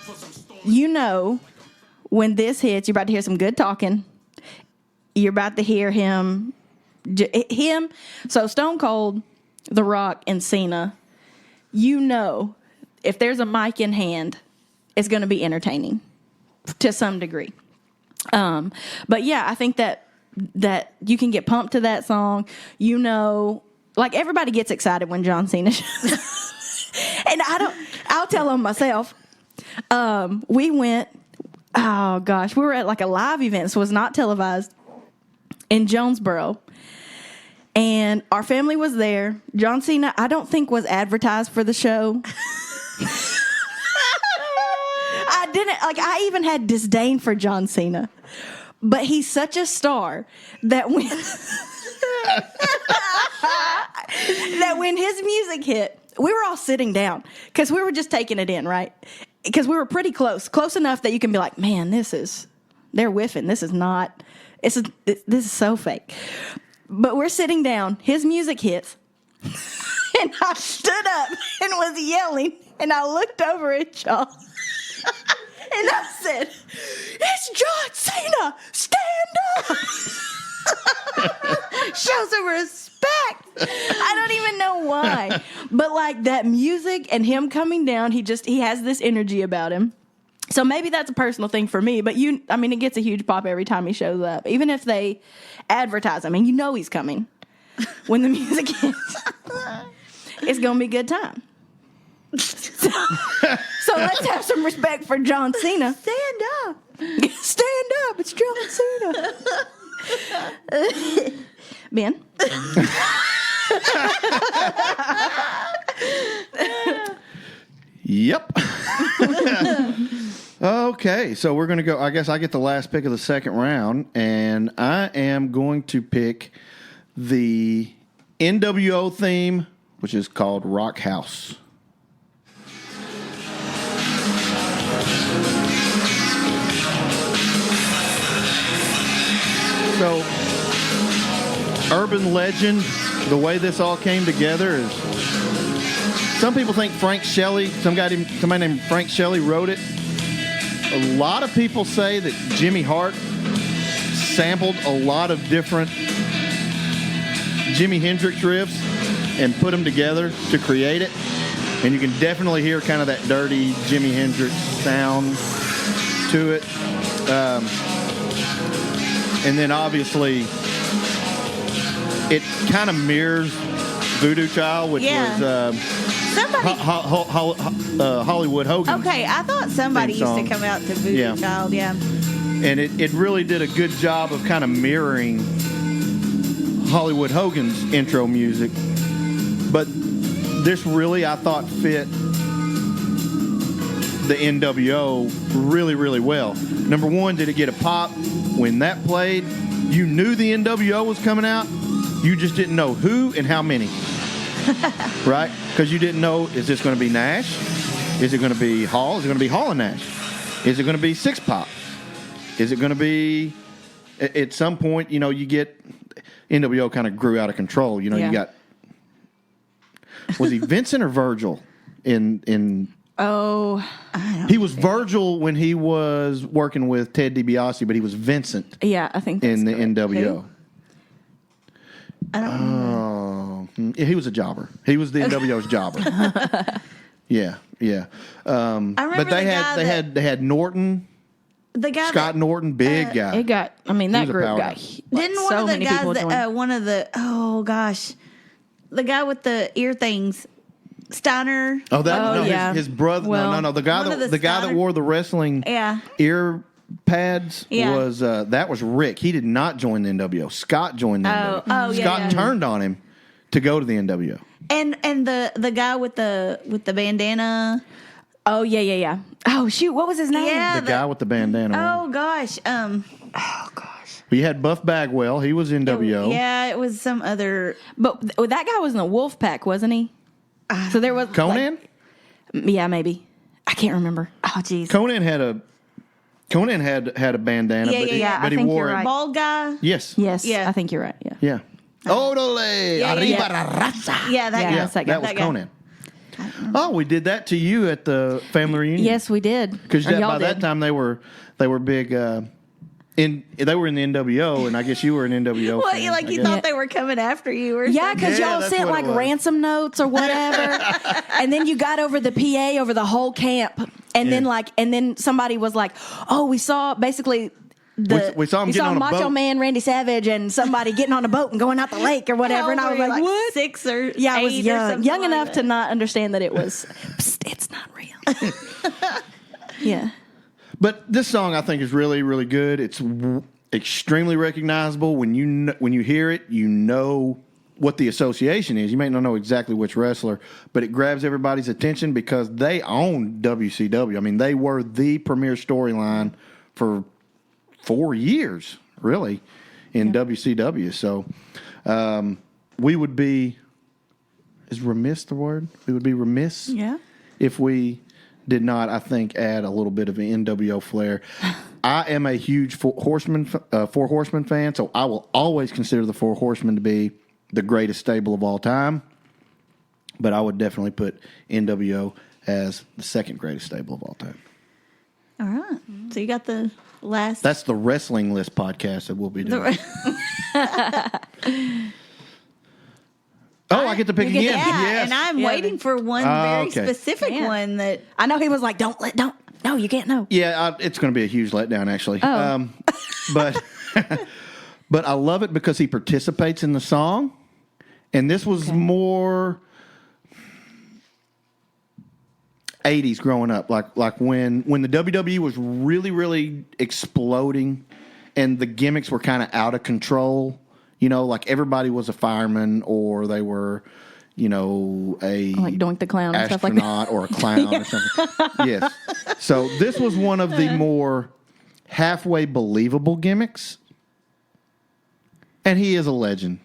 when this hits, you're about to hear some good talking. You're about to hear him. So Stone Cold, The Rock, and Cena, if there's a mic in hand, it's going to be entertaining to some degree. But yeah, I think that you can get pumped to that song. Like everybody gets excited when John Cena shows. And I'll tell them myself. We went, oh gosh, we were at like a live event, so it was not televised, in Jonesboro. And our family was there. John Cena, I don't think, was advertised for the show. I even had disdain for John Cena. But he's such a star that when his music hit, we were all sitting down because we were just taking it in, right? Because we were pretty close enough that you can be like, man, they're whiffing. This is so fake. But we're sitting down. His music hits. And I stood up and was yelling. And I looked over at y'all. And I said, it's John Cena. Stand up. Show some respect. I don't even know why. But like that music and him coming down, he has this energy about him. So maybe that's a personal thing for me, but it gets a huge pop every time he shows up. Even if they advertise him, and he's coming when the music hits. It's going to be a good time. So let's have some respect for John Cena. Stand up. Stand up. It's John Cena. Ben? Yep. Okay, so we're going to go. I guess I get the last pick of the second round, and I am going to pick the NWO theme, which is called Rock House. So, urban legend, the way this all came together is, some people think Frank Shelley, somebody named Frank Shelley wrote it. A lot of people say that Jimmy Hart sampled a lot of different Jimi Hendrix riffs and put them together to create it. And you can definitely hear kind of that dirty Jimi Hendrix sound to it. And then obviously it kind of mirrors Voodoo Child, which was Hollywood Hogan. Okay, I thought somebody used to come out to Voodoo Child, And it really did a good job of kind of mirroring Hollywood Hogan's intro music. But this really, I thought, fit the NWO really, really well. Number one, did it get a pop when that played? You knew the NWO was coming out. You just didn't know who and how many. Right? Because you didn't know, is this going to be Nash? Is it going to be Hall? Is it going to be Hall and Nash? Is it going to be Six Pop? Is it going to be, at some point, you know, you get, NWO kind of grew out of control. You know, Yeah. you got, was he Vincent or Virgil in Oh, he was Virgil when he was working with Ted DiBiase, but he was Vincent yeah, I think that's in the correct. NWO. I don't know. Yeah, he was a jobber. He was the NWO's jobber. Yeah. I remember But they the had guy they had Norton, The guy Scott that, Norton, big guy. It got. I mean, that was a group got. powerhouse. Like, didn't one so of the many guys people that join. one of the the guy with the ear things, Steiner. Oh, that Oh, no, yeah. his brother. Well, no, the guy one of that the guy that Steiner- wore the wrestling Yeah. ear pads Yeah. was that was Rick. He did not join the NWO. Scott joined the NWO. oh, yeah, Scott yeah. turned on him to go to the NWO. And the guy with the bandana. Oh yeah. Oh shoot, what was his name? Yeah. The guy with the bandana. Oh gosh. We had Buff Bagwell. He was NWO. Yeah, it was some other. But that guy was in the Wolf Pack, wasn't he? So there was Conan. yeah, maybe. I can't remember. Oh jeez. Conan had a bandana, Yeah, but, yeah, he, yeah. but I he think wore you're it. right. Bald guy. Yes. Yes. Yeah. I think you're right. Yeah. Yeah. Odole, Yeah, arriba yeah. la raza. Yeah, that Yeah. guy. Yeah, That's that that guy. was That guy. Conan. Oh, we did that to you at the family reunion. Yes, we did. because Or y'all by that did. time they were big. They were in the NWO, and I guess you were an NWO. Well, fan, like I you guess. thought they were coming after you, or Yeah, something. because Yeah, y'all that's sent what like it was. ransom notes or whatever, and then you got over the PA over the whole camp, and then somebody was like, "Oh, we saw basically." We saw him getting on a Macho boat. Man Randy Savage and somebody getting on a boat and going out the lake or whatever, and I was How old like, were you, "What?" 6 or Yeah, I was 8 or young, something young like enough that. to not understand that it was. Psst, it's not real. Yeah. But this song I think is really, really good. It's extremely recognizable. When you hear it, you know what the association is. You may not know exactly which wrestler, but it grabs everybody's attention because they own WCW. I mean, they were the premier storyline for 4 years, really, in WCW. So we would be, is remiss the word? We would be remiss Yeah. if we did not, I think, add a little bit of an NWO flair. I am a huge Four Horsemen fan, so I will always consider the Four Horsemen to be the greatest stable of all time. But I would definitely put NWO as the second greatest stable of all time. All right. So you got the last. That's the Wrestling List podcast that we'll be doing. Oh, I get to pick You get again. to- yeah, and I'm Yeah. waiting for one Oh, very okay. specific Man. one that. I know he was like, don't, no, you can't know. Yeah, it's going to be a huge letdown, actually. Oh. But but I love it because he participates in the song, and this was more 80s growing up, like when the WWE was really, really exploding, and the gimmicks were kind of out of control. You know, like everybody was a fireman, or they were, you know, a Like Doink the Clown and stuff like that. astronaut or a clown or something. Yes. So this was one of the more halfway believable gimmicks. And he is a legend.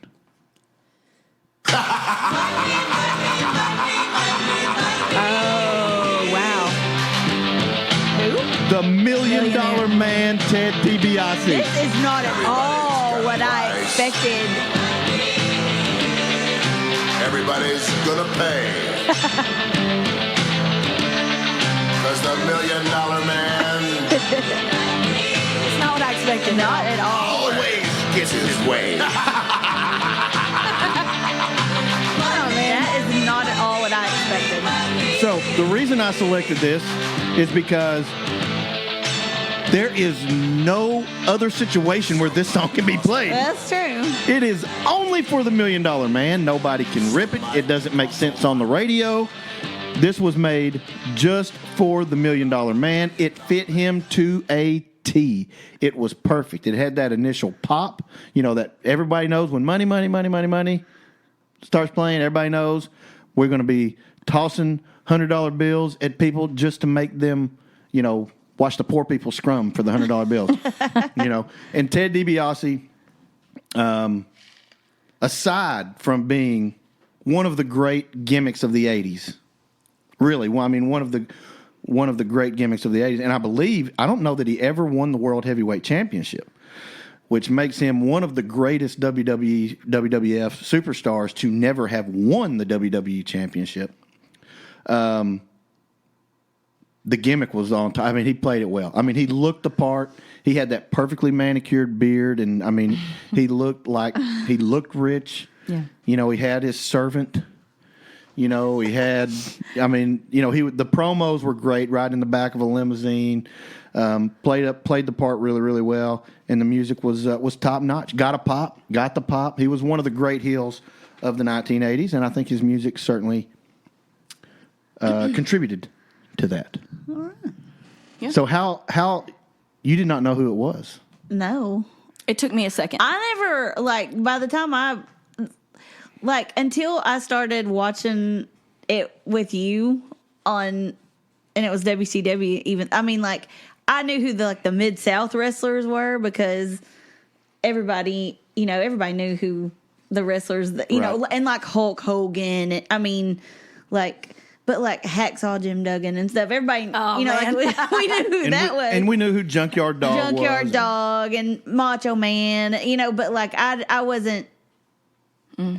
Oh, wow. The $1 Million Man, Ted DiBiase. This is not at all what I expected. Everybody's gonna pay. Cause the $1 Million Man It's not what I expected. Not at all. always gets his way. Oh, man, that is not at all what I expected. So the reason I selected this is because there is no other situation where this song can be played. That's true. It is only for the $1 Million Man. Nobody can rip it. It doesn't make sense on the radio. This was made just for the $1 Million Man. It fit him to a T. It was perfect. It had that initial pop, you know, that everybody knows when money starts playing. Everybody knows we're going to be tossing $100 bills at people just to make them, watch the poor people scrum for the $100 bills. And Ted DiBiase, aside from being one of the great gimmicks of the 80s, really, one of the great gimmicks of the 80s, and I don't know that he ever won the World Heavyweight Championship, which makes him one of the greatest WWF superstars to never have won the WWE Championship. The gimmick was on top. He played it well. He looked the part. He had that perfectly manicured beard, and he looked rich. Yeah. He had his servant. He had. The promos were great. Right in the back of a limousine, played the part really, really well, and the music was top notch. Got the pop. He was one of the great heels of the 1980s, and I think his music certainly contributed to that. All right. Yeah. So how you did not know who it was? No. It took me a second. I never, by the time until I started watching it with you and it was WCW even, I knew who the Mid-South wrestlers were because everybody knew who the wrestlers, Right. and Hulk Hogan, but Hacksaw Jim Duggan and stuff, everybody, Man. we knew who that was. And we knew who Junkyard Dog was. Junkyard Dog and Macho Man, but I wasn't,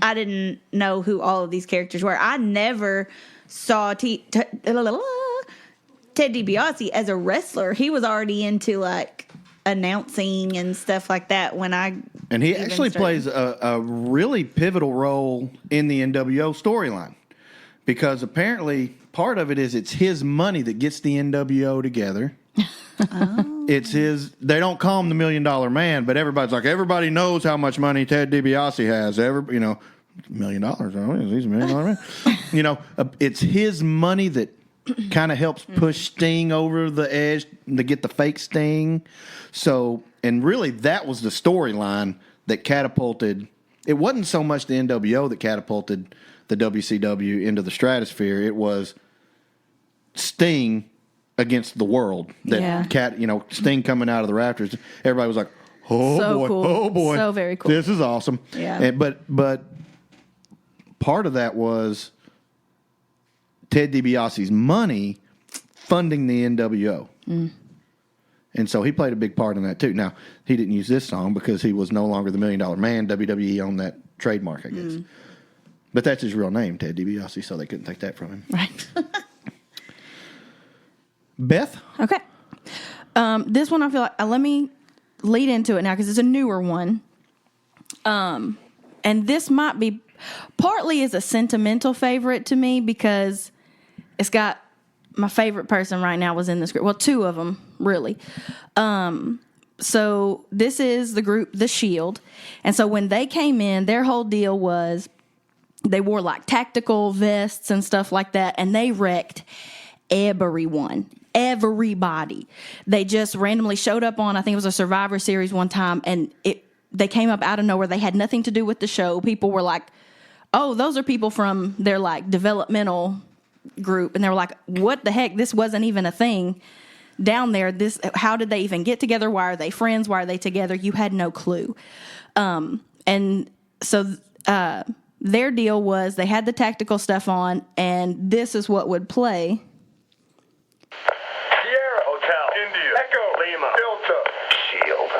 I didn't know who all of these characters were. I never saw Ted DiBiase as a wrestler. He was already into announcing and stuff like that when I. And he even actually started. plays a really pivotal role in the NWO storyline because apparently part of it is it's his money that gets the NWO together. Oh. It's his. They don't call him the $1 Million Man, but everybody knows how much money Ted DiBiase has. $1 million. Oh, he's $1 Million Man. It's his money that kind of helps push Sting over the edge to get the fake Sting. So, and really, that was the storyline that catapulted. It wasn't so much the NWO that catapulted the WCW into the stratosphere. It was Sting against the world. Sting coming out of the rafters. Everybody was like, "Oh So boy, cool. oh boy, So very cool. This is awesome." Yeah. But part of that was Ted DiBiase's money funding the NWO. And so he played a big part in that too. Now, he didn't use this song because he was no longer the $1 Million Man. WWE owned that trademark, I guess. But that's his real name, Ted DiBiase, so they couldn't take that from him. Right. Beth? Okay. This one I feel like, let me lead into it now because it's a newer one. And this might be partly is a sentimental favorite to me because it's got my favorite person right now was in this group. Well, two of them, really. So this is the group, The Shield. And so when they came in, their whole deal was they wore tactical vests and stuff like that, and they wrecked everyone. Everybody. They just randomly showed up on, I think it was a Survivor Series one time, and they came up out of nowhere. They had nothing to do with the show. People were like, oh, those are people from their developmental group. And they were like, what the heck? This wasn't even a thing down there. How did they even get together? Why are they friends? Why are they together? You had no clue. And so their deal was they had the tactical stuff on, and this is what would play. Sierra Hotel, India, Echo, Lima, Delta, Shield.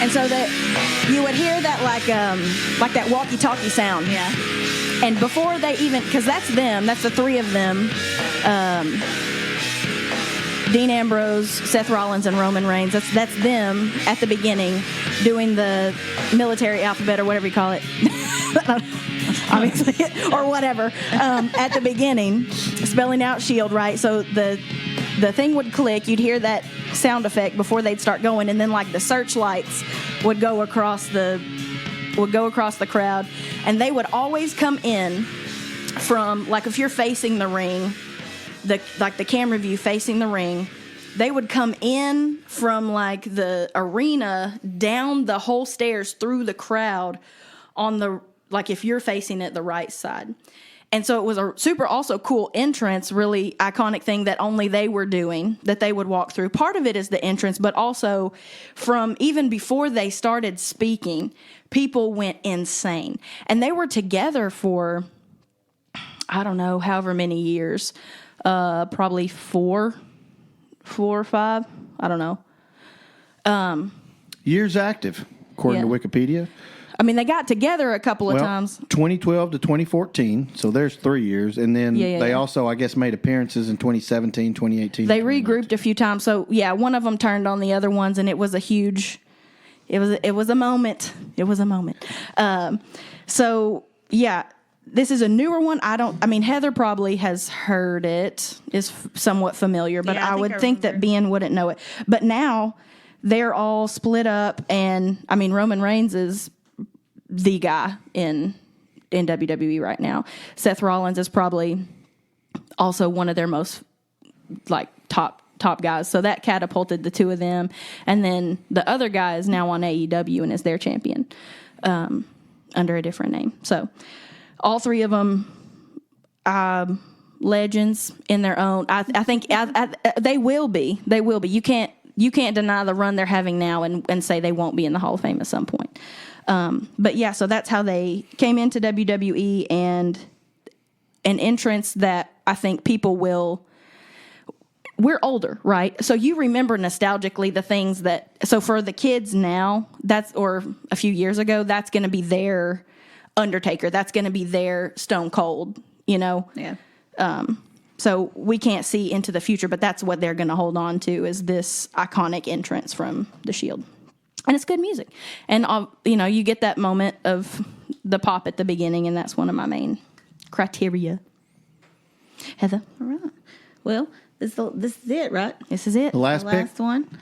And so that you would hear that like that walkie-talkie sound. Yeah. And before they even, because that's them, that's the three of them, Dean Ambrose, Seth Rollins, and Roman Reigns. That's them at the beginning doing the military alphabet or whatever you call it. Obviously, or whatever, at the beginning, spelling out Shield, right? So the thing would click, you'd hear that sound effect before they'd start going, and then the searchlights would go across the crowd, and they would always come in from if you're facing the ring, the camera view facing the ring, they would come in from like the arena down the whole stairs through the crowd on the, like if you're facing it the right side. And so it was a super also cool entrance, really iconic thing that only they were doing, that they would walk through. Part of it is the entrance, but also from even before they started speaking, people went insane. And they were together for, I don't know, however many years, probably four or five, I don't know. Years active, according to Wikipedia. I mean, they got together a couple of times. 2012 to 2014, so there's 3 years. And then they yeah. also, I guess, made appearances in 2017, 2018. They regrouped a few times. So, yeah, one of them turned on the other ones, and it was a huge, it was a moment. It was a moment. So, yeah, this is a newer one. I mean, Heather probably has heard it, is somewhat familiar, but Yeah, I would think that Ben wouldn't know it. But now they're all split up, and, I mean, Roman Reigns is the guy in WWE right now. Seth Rollins is probably also one of their most like top guys. So that catapulted the two of them. And then the other guy is now on AEW and is their champion under a different name. So all three of them legends in their own. I think they will be. They will be. You can't deny the run they're having now and say they won't be in the Hall of Fame at some point. But yeah, so that's how they came into WWE, and an entrance that I think people will. We're older, right? So you remember nostalgically the things that. So for the kids now, or a few years ago, that's going to be their Undertaker. That's going to be their Stone Cold. You know. Yeah. So we can't see into the future, but that's what they're going to hold on to is this iconic entrance from the Shield. And it's good music. And, you get that moment of the pop at the beginning, and that's one of my main criteria. Heather? All right. Well, this is it, right? This is it. The last The pick? last one.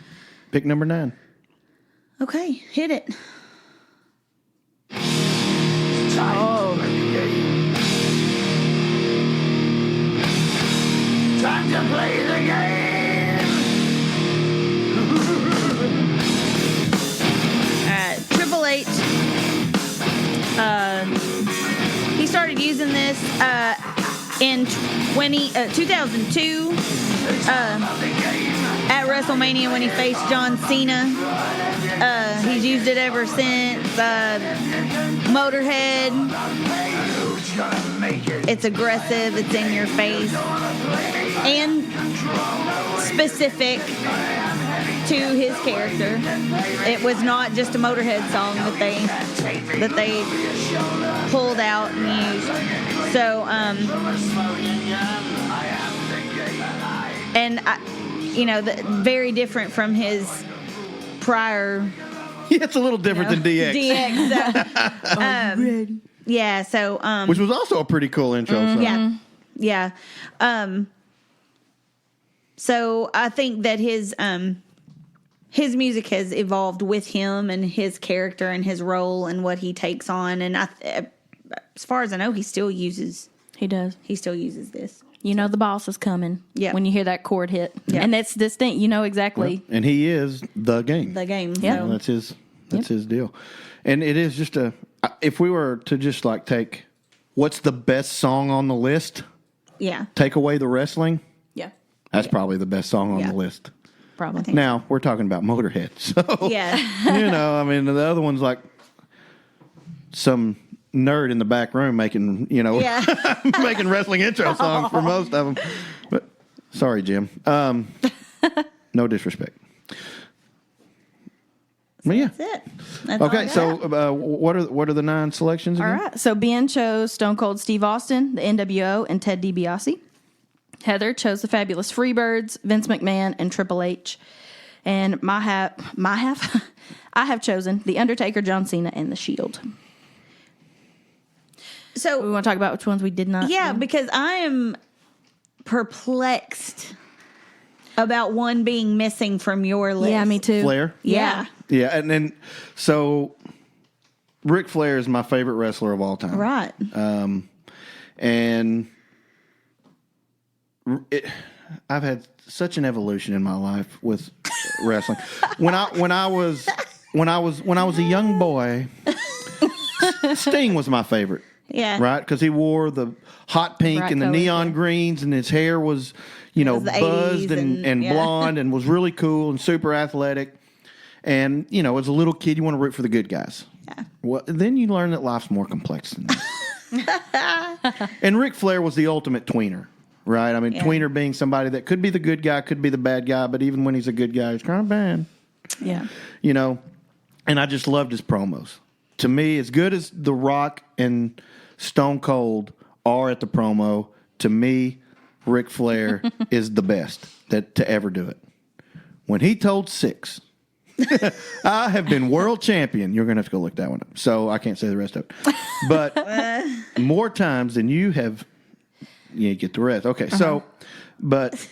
Pick number 9. Okay, hit it. Time to play the game. Triple H. He started using this in 2002 at WrestleMania when he faced John Cena. He's used it ever since. Motorhead. It's aggressive. It's in your face and specific to his character. It was not just a Motorhead song that they pulled out and used. So, very different from his prior. Yeah, it's a little different than DX. DX. Yeah. So, which was also a pretty cool intro song. Yeah. So I think that his music has evolved with him and his character and his role and what he takes on. And as far as I know, he still uses this. You know the boss is coming. Yeah. When you hear that chord hit. Yeah. And it's distinct. You know exactly. And he is the game. The game. Yeah. So. That's his deal. And it is just if we were to just like take what's the best song on the list, Yeah. take away the wrestling, Yeah. that's probably the best song on the list. Probably. Now, we're talking about Motorhead. So, Yeah. I mean, the other one's like some nerd in the back room making, making wrestling intro songs for most of them. But sorry, Jim. No disrespect. But yeah. That's it. That's all I Okay, got. so what are the 9 selections All again? right. So Ben chose Stone Cold Steve Austin, the NWO, and Ted DiBiase. Heather chose the Fabulous Freebirds, Vince McMahon, and Triple H. And I have chosen The Undertaker, John Cena, and The Shield. So We want to talk about which ones we did not. yeah, do. because I am perplexed about one being missing from your list. Yeah, me too. Flair? Yeah. Yeah, and then, so Ric Flair is my favorite wrestler of all time. Right. And I've had such an evolution in my life with wrestling. When I was a young boy, Sting was my favorite. Yeah. Right? Because he wore the hot pink Bright and the colors, neon yeah. greens, and his hair was, was the buzzed 80s and yeah. blonde, and was really cool and super athletic. And, as a little kid, you want to root for the good guys. Yeah. Well, then you learn that life's more complex than that. And Ric Flair was the ultimate tweener, right? I mean, Yeah. tweener being somebody that could be the good guy, could be the bad guy, but even when he's a good guy, he's kind of bad. Yeah. And I just loved his promos. To me, as good as The Rock and Stone Cold are at the promo, to me, Ric Flair is the best to ever do it. When he told Six, I have been world champion. You're going to have to go look that one up. So I can't say the rest of it. But more times than you have, you get the rest. Okay, so, but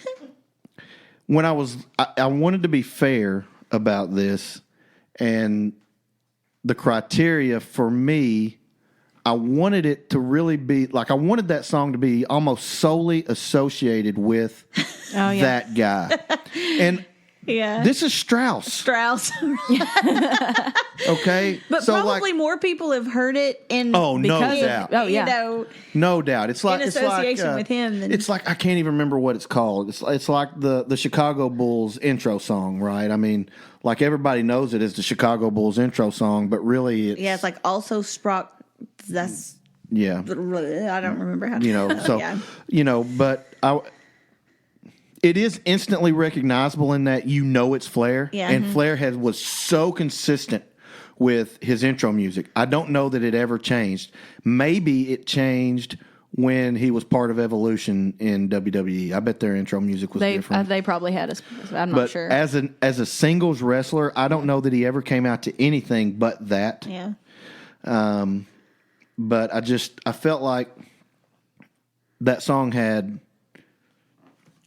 when I wanted to be fair about this, and the criteria for me, I wanted it to really be like, I wanted that song to be almost solely associated with that guy. And Yeah. this is Strauss, Strauss. okay? But So, probably more people have heard it in no because of- doubt. Oh, yeah. No doubt. It's like association with him than- It's like I can't even remember what it's called. It's like the Chicago Bulls intro song, right? I mean, like everybody knows it as the Chicago Bulls intro song, but really, it's like also Sprock. That's yeah. I don't remember how to So yeah. But it is instantly recognizable in that it's Flair, Yeah. and Flair was so consistent with his intro music. I don't know that it ever changed. Maybe it changed when he was part of Evolution in WWE. I bet their intro music was different. They probably had us. I'm not But sure. as a singles wrestler, I don't know that he ever came out to anything but that. Yeah. But I felt like that song had.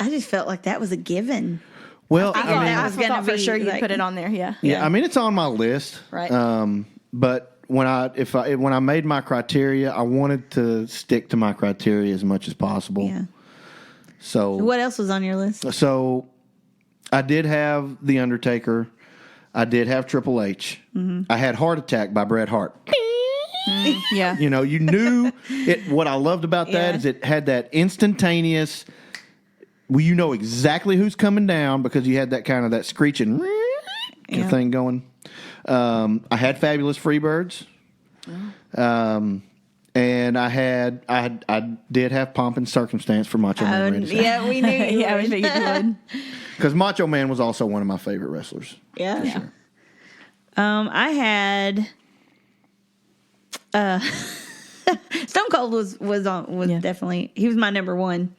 I just felt like that was a given. Well, I I thought mean, that I was gonna thought for be sure you'd like- put it on there. Yeah. yeah, I mean, it's on my list. Right. But when I made my criteria, I wanted to stick to my criteria as much as possible. Yeah. So What else was on your list? So I did have The Undertaker. I did have Triple H. Mm-hmm. I had Heart Attack by Bret Hart. Yeah. You knew it. What I loved about that Yeah. is it had that instantaneous. Well, you know exactly who's coming down because you had that kind of that screeching Yeah. thing going. I had Fabulous Freebirds. And I did have Pomp and Circumstance for Macho Man Randy Savage. Yeah, we knew you Yeah, would. we figured you would. Because Macho Man was also one of my favorite wrestlers. Yeah. Yeah. I had Stone Cold was Yeah. definitely, he was my number one,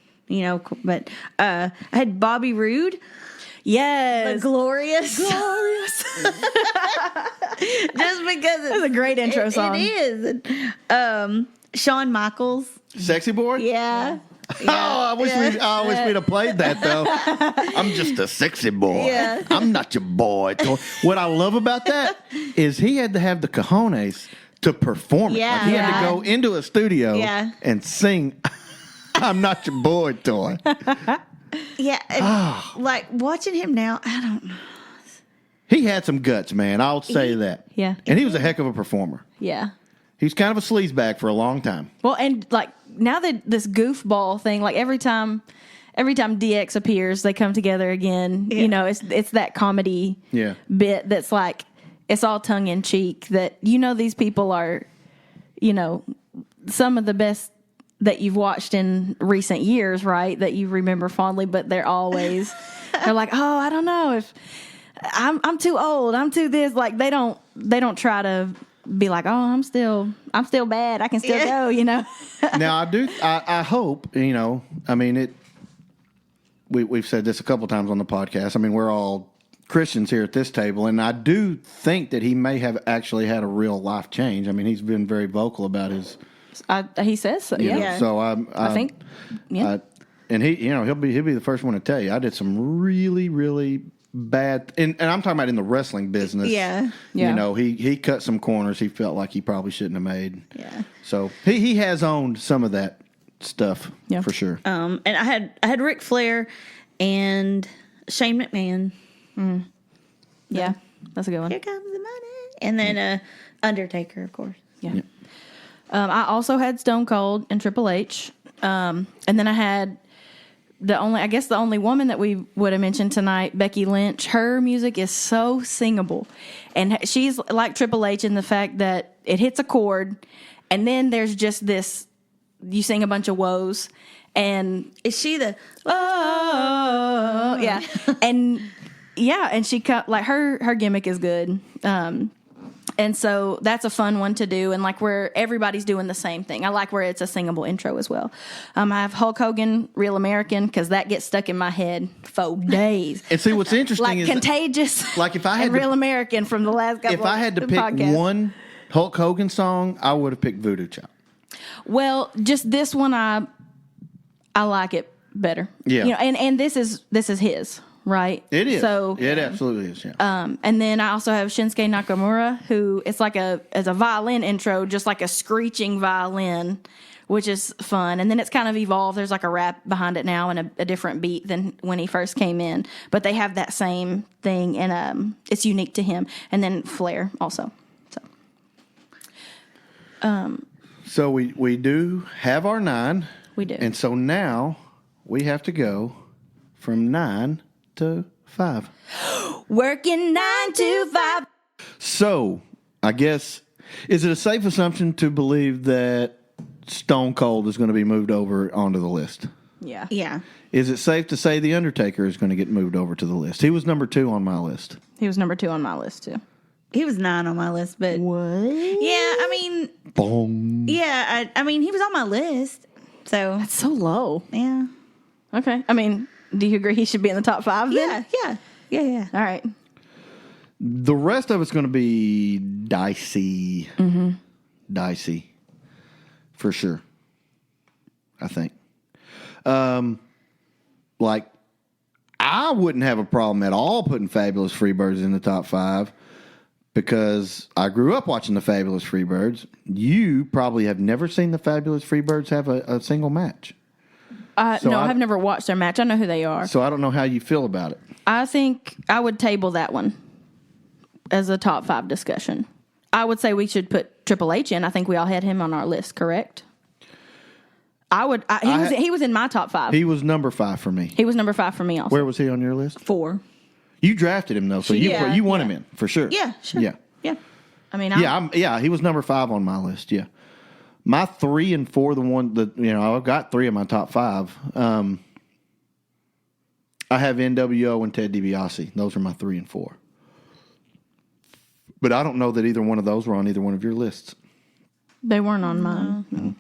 but I had Bobby Roode, Yes. Glorious. Glorious. Just because That's a great intro song. It is. And, Shawn Michaels. Sexy Boy? Yeah. Oh, I wish we'd have played that though. I'm just a sexy boy. Yeah. I'm not your boy. What I love about that is he had to have the cojones to perform it. Yeah. Like he had Yeah. to go into a studio Yeah. and sing I'm not your boy toy. Yeah. And, like watching him now, I don't know. He had some guts, man. I'll say that. Yeah. And he was a heck of a performer. Yeah. He was kind of a sleazebag for a long time. Well, and like now that this goofball thing, like every time DX appears, they come together again. Yeah. It's that comedy Yeah. bit that's like it's all tongue in cheek. That these people are, some of the best that you've watched in recent years, right? That you remember fondly, but they're like, oh, I don't know if I'm too old. I'm too this. Like they don't try to be like, oh, I'm still bad. I can still go. Now I hope, I mean, we've said this a couple times on the podcast. I mean, we're all Christians here at this table, and I do think that he may have actually had a real life change. I mean, he's been very vocal about his. He says so. you know, Yeah. So I think. Yeah. And he'll be the first one to tell you. I did some really, really bad, and I'm talking about in the wrestling business. Yeah. Yeah. He cut some corners he felt like he probably shouldn't have made. Yeah. So he has owned some of that stuff. Yeah. For sure. And I had Ric Flair, and Shane McMahon. Yeah, that's a good one. Here comes the money. And then Undertaker, of course. Yeah. I also had Stone Cold and Triple H. And then I had the only woman that we would have mentioned tonight, Becky Lynch. Her music is so singable. And she's like Triple H in the fact that it hits a chord, and then there's just this, you sing a bunch of woes. And Is she the... oh, yeah. And she like her gimmick is good. And so that's a fun one to do, and like where everybody's doing the same thing. I like where it's a singable intro as well. I have Hulk Hogan, Real American, because that gets stuck in my head for days. And see, what's interesting Like is Contagious, like if I had and to- Real American from the last couple. if I had to pick podcasts. one Hulk Hogan song, I would have picked Voodoo Child. Well, just this one, I like it better. Yeah. You know, and this is his, right? It is. So it absolutely is. Yeah. and then I also have Shinsuke Nakamura, who it's like as a violin intro, just like a screeching violin, which is fun. And then it's kind of evolved. There's like a rap behind it now and a different beat than when he first came in. But they have that same thing, and it's unique to him. And then Flair also. So we do have our 9. We do. And so now we have to go from 9 to 5. Working 9 to 5. So I guess, is it a safe assumption to believe that Stone Cold is going to be moved over onto the list? Yeah. Yeah. Is it safe to say The Undertaker is going to get moved over to the list? He was number 2 on my list. He was number 2 on my list, too. He was 9 on my list, but... What? Yeah, I mean... Boom. Yeah, I mean, he was on my list. So, So low. yeah. Okay. I mean, do you agree he should be in the top 5 then? Yeah. All right. The rest of it's going to be dicey. Mm-hmm. Dicey. For sure. I think. Like, I wouldn't have a problem at all putting Fabulous Freebirds in the top 5 because I grew up watching the Fabulous Freebirds. You probably have never seen the Fabulous Freebirds have a single match. So No, I've never watched their match. I know who they are. So I don't know how you feel about it. I think I would table that one as a top 5 discussion. I would say we should put Triple H in. I think we all had him on our list, correct? He was in my top 5. He was number 5 for me. He was number 5 for me also. Where was he on your list? 4. You drafted him though, so you want him in for sure. Yeah, sure. Yeah. Yeah. I mean, He was number 5 on my list. Yeah, my 3 and 4, I've got 3 of my top 5. I have NWO and Ted DiBiase. Those are my 3 and 4. But I don't know that either one of those were on either one of your lists. they weren't on mine. No.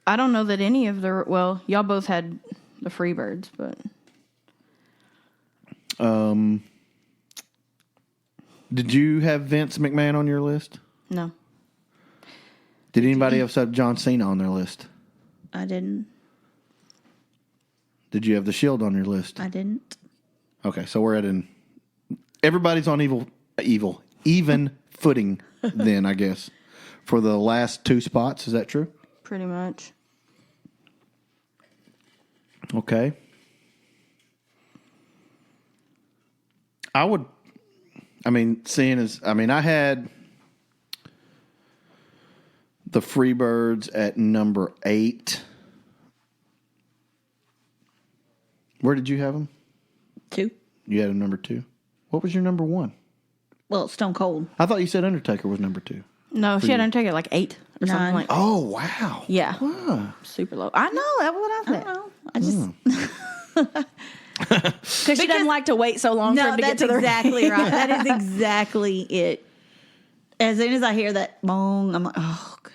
I don't know that any of the. Well, y'all both had the Freebirds, but. Did you have Vince McMahon on your list? No. Did anybody else have John Cena on their list? I didn't. Did you have the Shield on your list? I didn't. Okay, so we're at everybody's on even footing then, I guess, for the last 2 spots. Is that true? Pretty much. Okay. I had the Freebirds at number 8. Where did you have them? 2. You had them number 2. What was your number 1? Well, Stone Cold. I thought you said Undertaker was number 2. No, she had Undertaker at like 8 or something 9. like that. Oh, wow. Yeah. Wow. Super low. I know. That's what I I said. don't know. I just... Because she doesn't like to wait so long for No, him to get that's to the exactly right. That is exactly it. As soon as I hear that bong, I'm like, oh, God.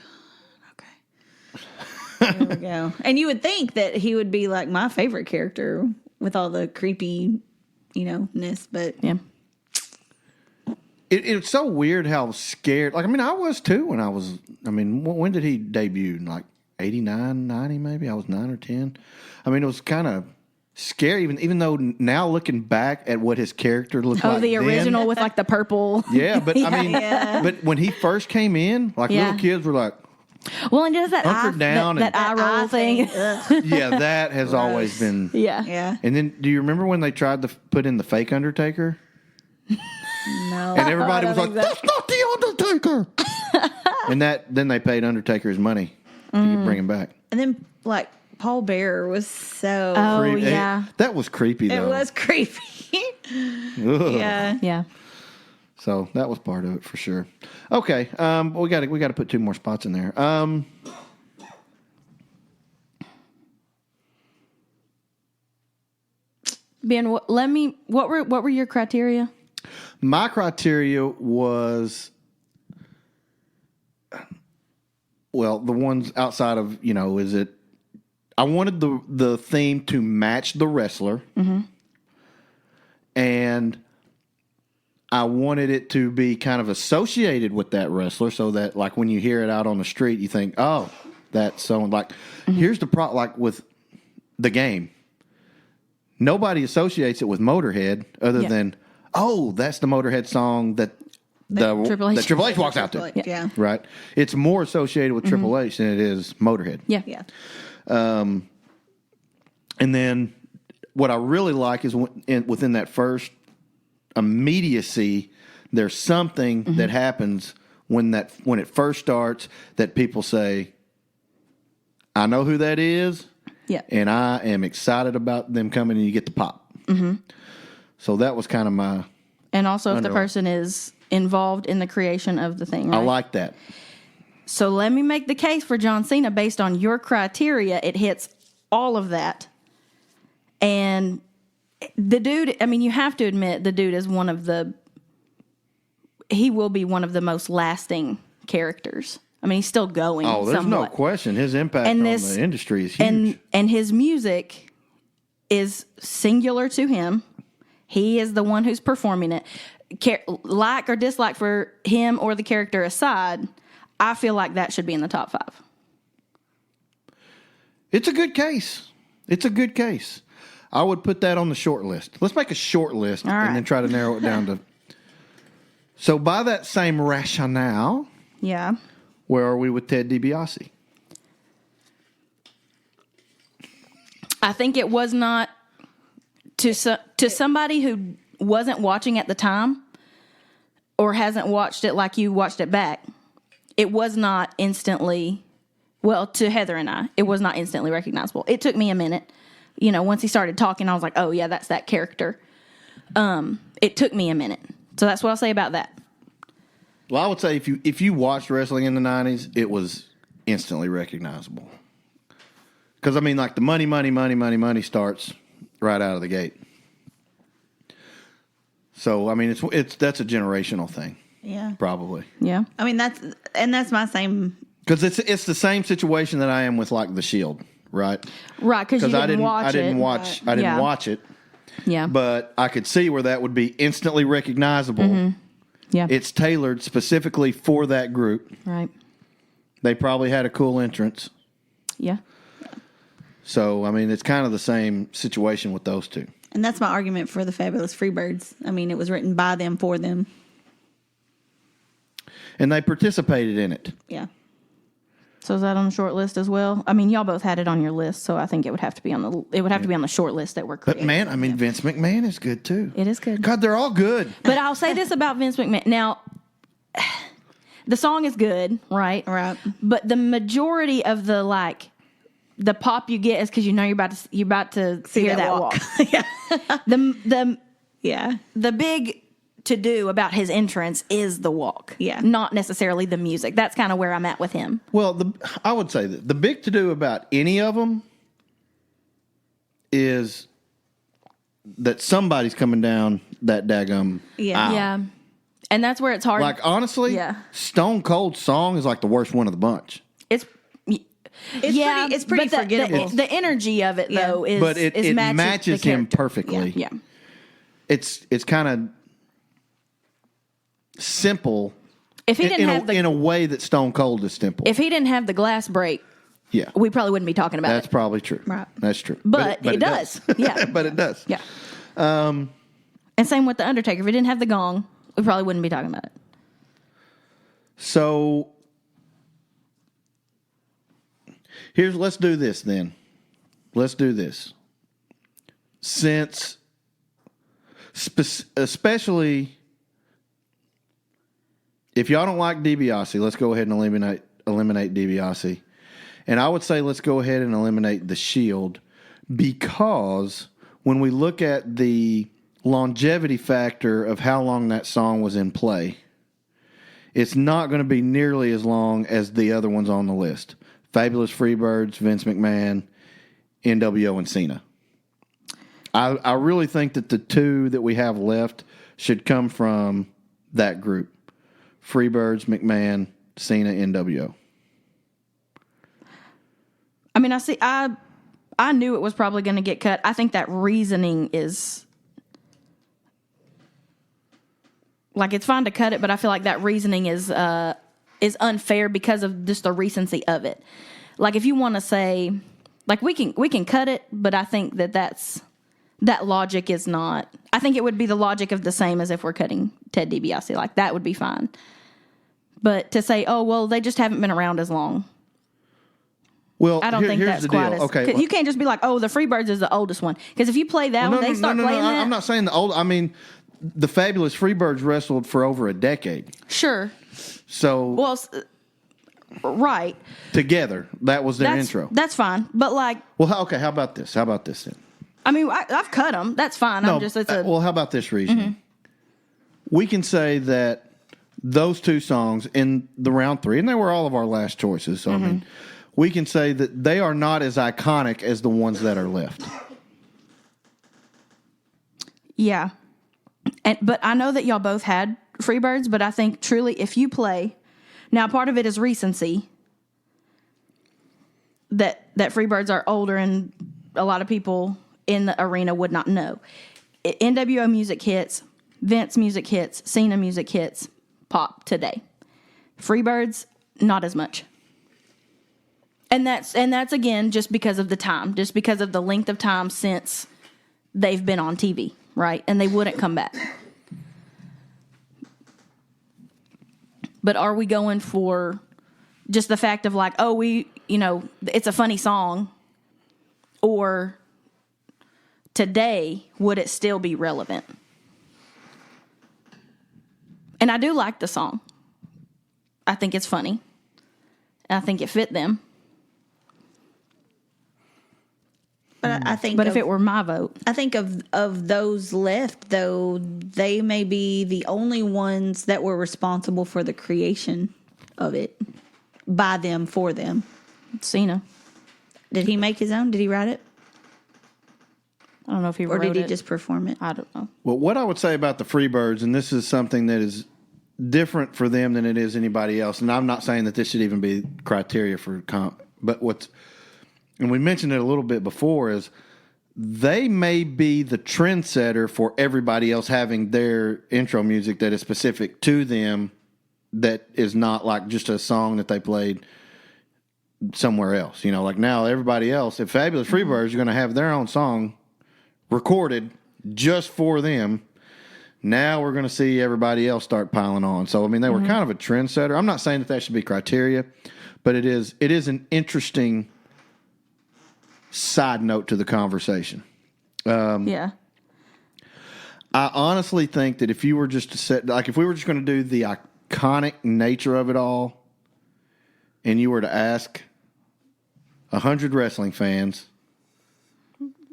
Okay. There we go. And you would think that he would be like my favorite character with all the creepy, ness, but Yeah. It's so weird how scared. I was too when did he debut? Like 89, 90 maybe? I was 9 or 10. It was kind of scary, even though now looking back at what his character looked like. Oh, the then, original with like the purple. Yeah, but but when he first came in, like Yeah. little kids were like, Well, and does that Hunker down that eye roll thing? Yeah, that has always been. Yeah. Yeah. And then, do you remember when they tried to put in the fake Undertaker? No. And everybody was like, "That's not the Undertaker." And then they paid Undertaker his money to bring him back. And then like Paul Bearer was so. Oh, Creep- yeah. that was creepy it though. was creepy. Ugh. Yeah. Yeah. So that was part of it for sure. Okay, we got to put 2 more spots in there. Ben, what were your criteria? My criteria was, well, the ones outside of, is it, I wanted the theme to match the wrestler. Mm-hmm. And I wanted it to be kind of associated with that wrestler so that, like, when you hear it out on the street, you think, oh, that's so, like, here's the problem, like, with the game. Nobody associates it with Motorhead other than, oh, that's the Motorhead song that Triple H. that Triple H walks out to. Yeah. Right? It's more associated with Triple H than it is Motorhead. Yeah. Yeah. And then what I really like is within that first immediacy, there's something that happens when it first starts that people say, I know who that is. Yeah. And I am excited about them coming and you get the pop. Mm-hmm. So that was kind of my... And also if the Underline. person is involved in the creation of the thing, right? I like that. So let me make the case for John Cena based on your criteria. It hits all of that. And the dude, I mean, you have to admit the dude is he will be one of the most lasting characters. I mean, he's still going. Oh, there's somewhat. no question. His impact And on this- the industry is huge. And his music is singular to him. He is the one who's performing it. Like or dislike for him or the character aside, I feel like that should be in the top 5. It's a good case. It's a good case. I would put that on the short list. Let's make a short list right. and then try to narrow it down to... So by that same rationale, Yeah. where are we with Ted DiBiase? I think it was not to somebody who wasn't watching at the time or hasn't watched it like you watched it back. It was not instantly, well, to Heather and I, it was not instantly recognizable. It took me a minute. Once he started talking, I was like, oh yeah, that's that character. It took me a minute. So that's what I'll say about that. Well, I would say if you watched wrestling in the 90s, it was instantly recognizable. Because, I mean, like the money starts right out of the gate. So, I mean, that's a generational thing, Yeah. probably. Yeah. I mean, that's my same. Because it's the same situation that I am with, like, The Shield, right? Right, because you didn't watch it. I didn't watch it, Yeah. but I could see where that would be instantly recognizable. Yeah. It's tailored specifically for that group. Right. They probably had a cool entrance. Yeah. So, I mean, it's kind of the same situation with those two. And that's my argument for the Fabulous Freebirds. I mean, it was written by them for them. And they participated in it. Yeah. So is that on the short list as well? I mean, y'all both had it on your list, so I think it would have to be on the short list that we're creating. But, man, I mean, Vince McMahon is good, too. It is good. God, they're all good. But I'll say this about Vince McMahon. Now, the song is good, right? Right. But the majority of the pop you get is because you're about to hear that walk. Yeah. Yeah. The big to do about his entrance is the walk. Yeah. Not necessarily the music. That's kind of where I'm at with him. Well, I would say that the big to-do about any of them is that somebody's coming down that daggum Yeah. aisle. Yeah. And that's where it's hard. Like, honestly, Yeah. Stone Cold's song is like the worst one of the bunch. It's It's pretty but forgettable. The energy of it though is But it matches the him character. perfectly. Yeah. It's kind of simple If he didn't in a way that Stone Cold is simple. if he didn't have the glass break, yeah, we probably wouldn't be talking about that's it. probably true. Right. That's true. But it does. Yeah. but it does. Yeah. And same with the Undertaker. If he didn't have the gong, we probably wouldn't be talking about it. So Let's do this then. Let's do this. Since, especially if y'all don't like DiBiase, let's go ahead and eliminate DiBiase. And I would say let's go ahead and eliminate The Shield, because when we look at the longevity factor of how long that song was in play, it's not going to be nearly as long as the other ones on the list. Fabulous Freebirds, Vince McMahon, NWO, and Cena. I really think that the two that we have left should come from that group. Freebirds, McMahon, Cena, NWO. I mean, I knew it was probably going to get cut. I think that reasoning is like, it's fine to cut it, but I feel like that reasoning is unfair because of just the recency of it. Like, if you want to say, like, we can cut it, but I think that logic is not. I think it would be the logic of the same as if we're cutting Ted DiBiase. Like, that would be fine. But to say, oh, well, they just haven't been around as long. Well, I don't think here's that's the quite deal. as. Okay, You can't just be like, oh, the Freebirds is the oldest one. Because if you play that one, they start playing that. I'm not saying the old. I mean, the Fabulous Freebirds wrestled for over a decade. Sure. So, Well, right. together, that was their intro. That's fine. But, like, Well, okay, how about this? How about this then? I mean, I've cut them. That's fine. Well, how about this reasoning? We can say that those two songs in the round 3, and they were all of our last choices, so I mean, we can say that they are not as iconic as the ones that are left. Yeah. But I know that y'all both had Freebirds, but I think truly if you play, now part of it is recency, that Freebirds are older and a lot of people in the arena would not know. NWO music hits, Vince music hits, Cena music hits, pop today. Freebirds, not as much. And that's again just because of the time, just because of the length of time since they've been on TV, right? And they wouldn't come back. But are we going for just the fact of like, oh, it's a funny song, or today, would it still be relevant? And I do like the song. I think it's funny. And I think it fit them. But I think, But if it were my vote, I think of those left, though, they may be the only ones that were responsible for the creation of it by them, for them. Cena. Did he make his own? Did he write it? I don't know if he Or wrote did he it. just perform it? I don't know. Well, what I would say about the Freebirds, and this is something that is different for them than it is anybody else, and I'm not saying that this should even be criteria for comp, but and we mentioned it a little bit before, is they may be the trendsetter for everybody else having their intro music that is specific to them, that is not like just a song that they played somewhere else. Like now everybody else, if Fabulous Freebirds are going to have their own song recorded just for them, now we're going to see everybody else start piling on. So, I mean, they were kind of a trendsetter. I'm not saying that should be criteria, but it is an interesting side note to the conversation. Yeah. I honestly think that if you were just to set, like if we were just going to do the iconic nature of it all, and you were to ask 100 wrestling fans,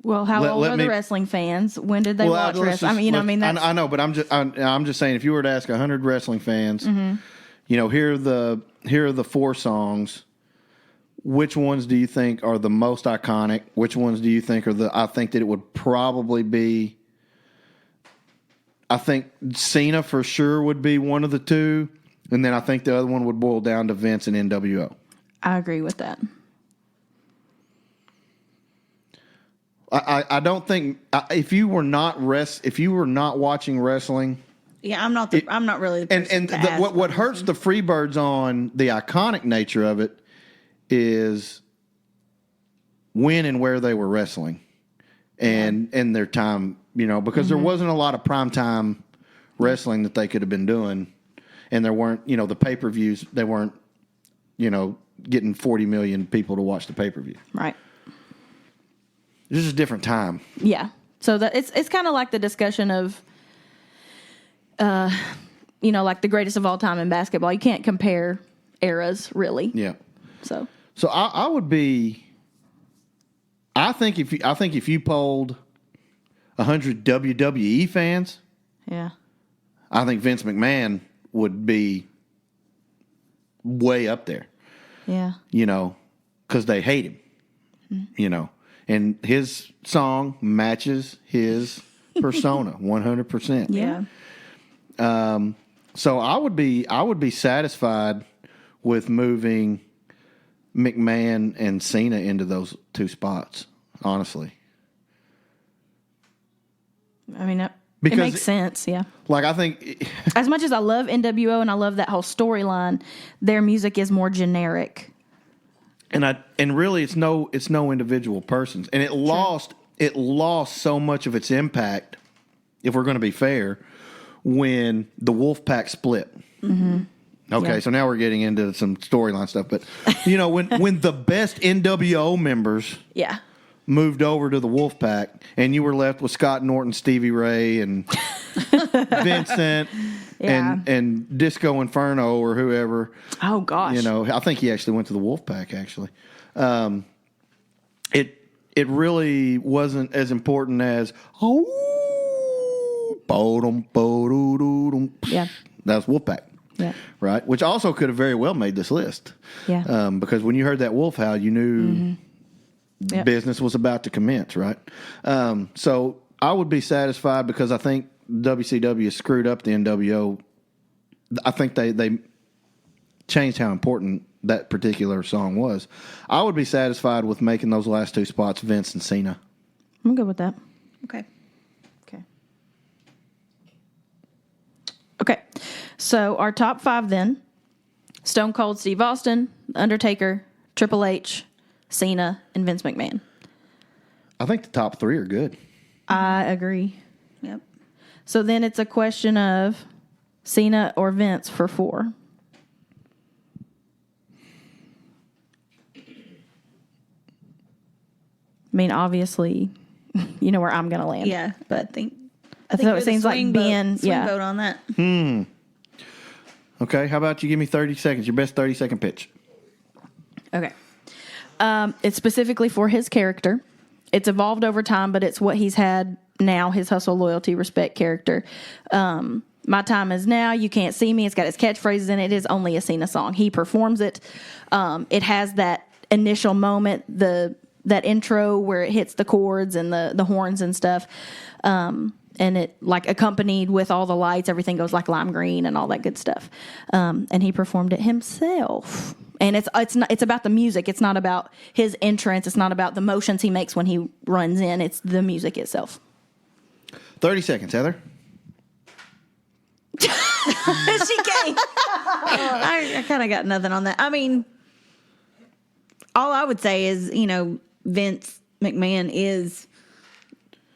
Well, how old are the wrestling fans? When did they watch wrestling? I know, but I'm just saying, if you were to ask 100 wrestling fans, here are the 4 songs. Which ones do you think are the most iconic? Which ones do you think I think that it would probably be, I think Cena for sure would be one of the 2. And then I think the other one would boil down to Vince and NWO. I agree with that. I don't think if you were not watching wrestling. Yeah, I'm not really the person And to ask what hurts the Freebirds on the iconic nature of it is when and where they were wrestling, and their time, because there wasn't a lot of primetime wrestling that they could have been doing, and there weren't, the pay-per-views, they weren't, getting 40 million people to watch the pay-per-view. Right. This is a different time. Yeah. So that it's kind of like the discussion of, like the greatest of all time in basketball. You can't compare eras, really. Yeah. So I would be. I think if you polled 100 WWE fans, yeah. I think Vince McMahon would be way up there. Yeah. Because they hate him. And his song matches his persona 100%. Yeah. So I would be satisfied with moving McMahon and Cena into those two spots, honestly. I mean, it Because makes sense. Yeah. Like, I think As much as I love NWO and I love that whole storyline, their music is more generic. and really it's no individual persons, and it lost so much of its impact, if we're going to be fair, when the Wolfpack split. Mm-hmm. Okay, Yeah. so now we're getting into some storyline stuff, but when the best NWO members Yeah. moved over to the Wolfpack, and you were left with Scott Norton, Stevie Ray, and Vincent, Yeah. and Disco Inferno or whoever. Oh gosh. I think he actually went to the Wolfpack. Actually, it really wasn't as important as Yeah. that was Wolfpack. Yeah. Right, which also could have very well made this list. Yeah. Because when you heard that wolf howl, you knew Yep. business was about to commence, right? So I would be satisfied because I think WCW screwed up the NWO. I think they changed how important that particular song was. I would be satisfied with making those last two spots Vince and Cena. I'm good with that. Okay. Okay. Okay. So our top 5 then: Stone Cold Steve Austin, Undertaker, Triple H, Cena, and Vince McMahon. I think the top 3 are good. I agree. Yep. So then it's a question of Cena or Vince for 4. I mean, obviously, you know where I'm going to land. Yeah, but I think So you're it the seems like swing being, vote, vote on that. Okay, how about you give me 30 seconds, your best 30-second pitch? Okay. It's specifically for his character. It's evolved over time, but it's what he's had now, his hustle, loyalty, respect character. My time is now. You can't see me. It's got his catchphrases in it. It is only a Cena song. He performs it. It has that initial moment, that intro where it hits the chords and the horns and stuff. And it like accompanied with all the lights, everything goes like lime green and all that good stuff. And he performed it himself. And it's about the music. It's not about his entrance. It's not about the motions he makes when he runs in. It's the music itself. 30 seconds, Heather. She came. I kind of got nothing on that. I mean, all I would say is, Vince McMahon is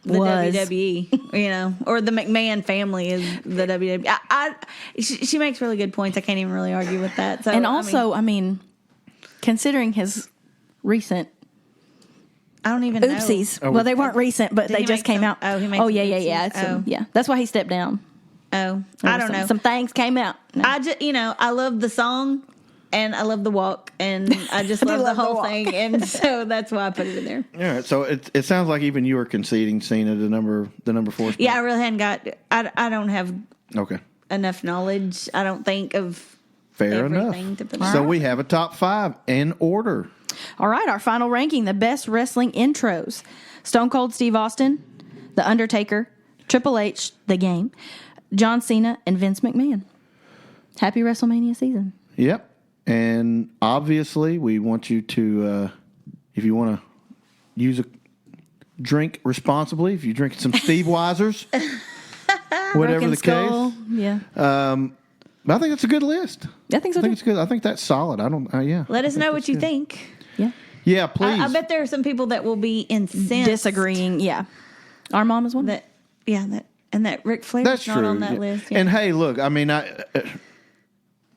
the WWE, or the McMahon family is the WWE. She makes really good points. I can't even really argue with that. So, And also, considering his recent I don't even know. oopsies. Well, they weren't recent, but Did they he just make came some- out. oh, he makes some yeah. oopsies? Yeah. That's why he stepped down. Oh, There I was don't know. Some things came out. No. I just, I love the song and I love the walk and I just love the whole thing. And so that's why I put it in there. All right, so it sounds like even you are conceding Cena the number 4 spot. Yeah, I really hadn't got, I don't have Okay. enough knowledge, I don't think, of Fair everything enough. to put So in. we have a top 5 in order. All right, our final ranking, the best wrestling intros. Stone Cold Steve Austin, The Undertaker, Triple H, The Game, John Cena, and Vince McMahon. Happy WrestleMania season. Yep. And obviously, we want you to, if you want to use a drink responsibly, if you're drinking some Steve Weisers, whatever Broken the Skull. case. Yeah. But I think it's a good list. I think so I think too. it's good. I think that's solid. I don't, yeah. Let us know what you think. Yeah. Yeah, please. I bet there are some people that will be incensed. Disagreeing. Yeah. Our mom is one. That Ric Flair's That's not true. on that Yeah. list. Yeah. And hey, look,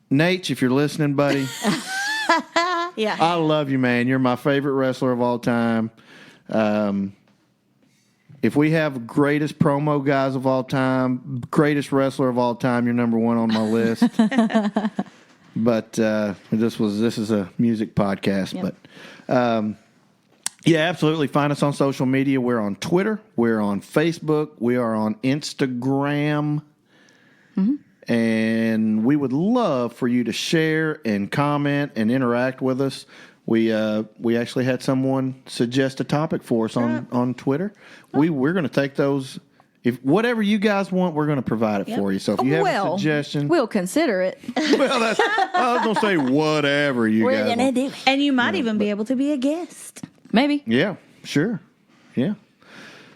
Nate, if you're listening, buddy, Yeah. I love you, man. You're my favorite wrestler of all time. If we have greatest promo guys of all time, greatest wrestler of all time, you're number one on my list. But this is a music podcast. Yep. But yeah, absolutely. Find us on social media. We're on Twitter. We're on Facebook. We are on Instagram. And we would love for you to share and comment and interact with us. We actually had someone suggest a topic for us on Twitter. We're going to take those. If whatever you guys want, we're going to provide it for you. So if you have a suggestion, we'll consider it. well, I was going to say whatever you guys We're gonna want. do it. And you might even be able to be a guest. Maybe. Yeah, sure. Yeah.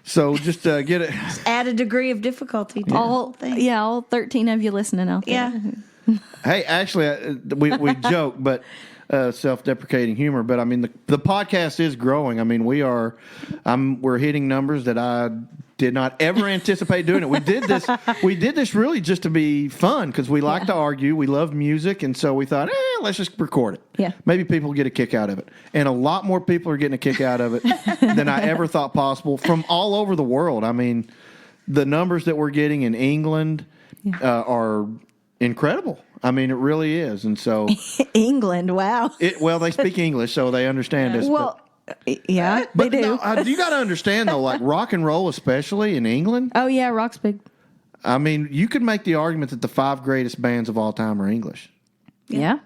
So just get it. Add a degree of difficulty to the whole thing. All 13 of you listening out there. Yeah. Hey, actually, we joke, but self-deprecating humor. But I mean, the podcast is growing. I mean, we're hitting numbers that I did not ever anticipate doing it. We did this really just to be fun because we like to argue. We love music, and so we thought, let's just record it. Yeah. Maybe people get a kick out of it, and a lot more people are getting a kick out of it than I ever thought possible from all over the world. I mean, the numbers that we're getting in England are incredible. I mean, it really is, and so England, wow. well, they speak English, so they understand us. Well, yeah, they do. No, you got to understand though, like rock and roll, especially in England. Oh, yeah, rock's big. I mean, you could make the argument that the 5 greatest bands of all time are English. Yeah.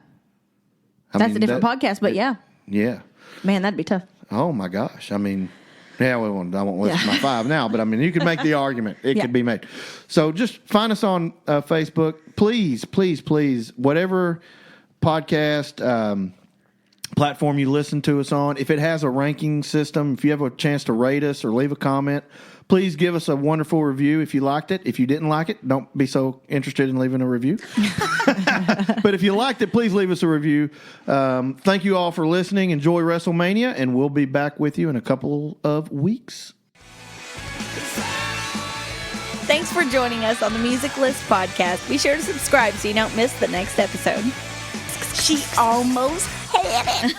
I That's mean, a different podcast, but yeah. Yeah. Man, that'd be tough. Oh my gosh. I mean, I won't list my 5 now, but I mean, you could make the argument. It could be made. So just find us on Facebook. Please, please, please, whatever podcast platform you listen to us on, if it has a ranking system, if you have a chance to rate us or leave a comment, please give us a wonderful review if you liked it. If you didn't like it, don't be so interested in leaving a review. But if you liked it, please leave us a review. Thank you all for listening. Enjoy WrestleMania, and we'll be back with you in a couple of weeks. Thanks for joining us on the Music List podcast. Be sure to subscribe so you don't miss the next episode. She almost had it.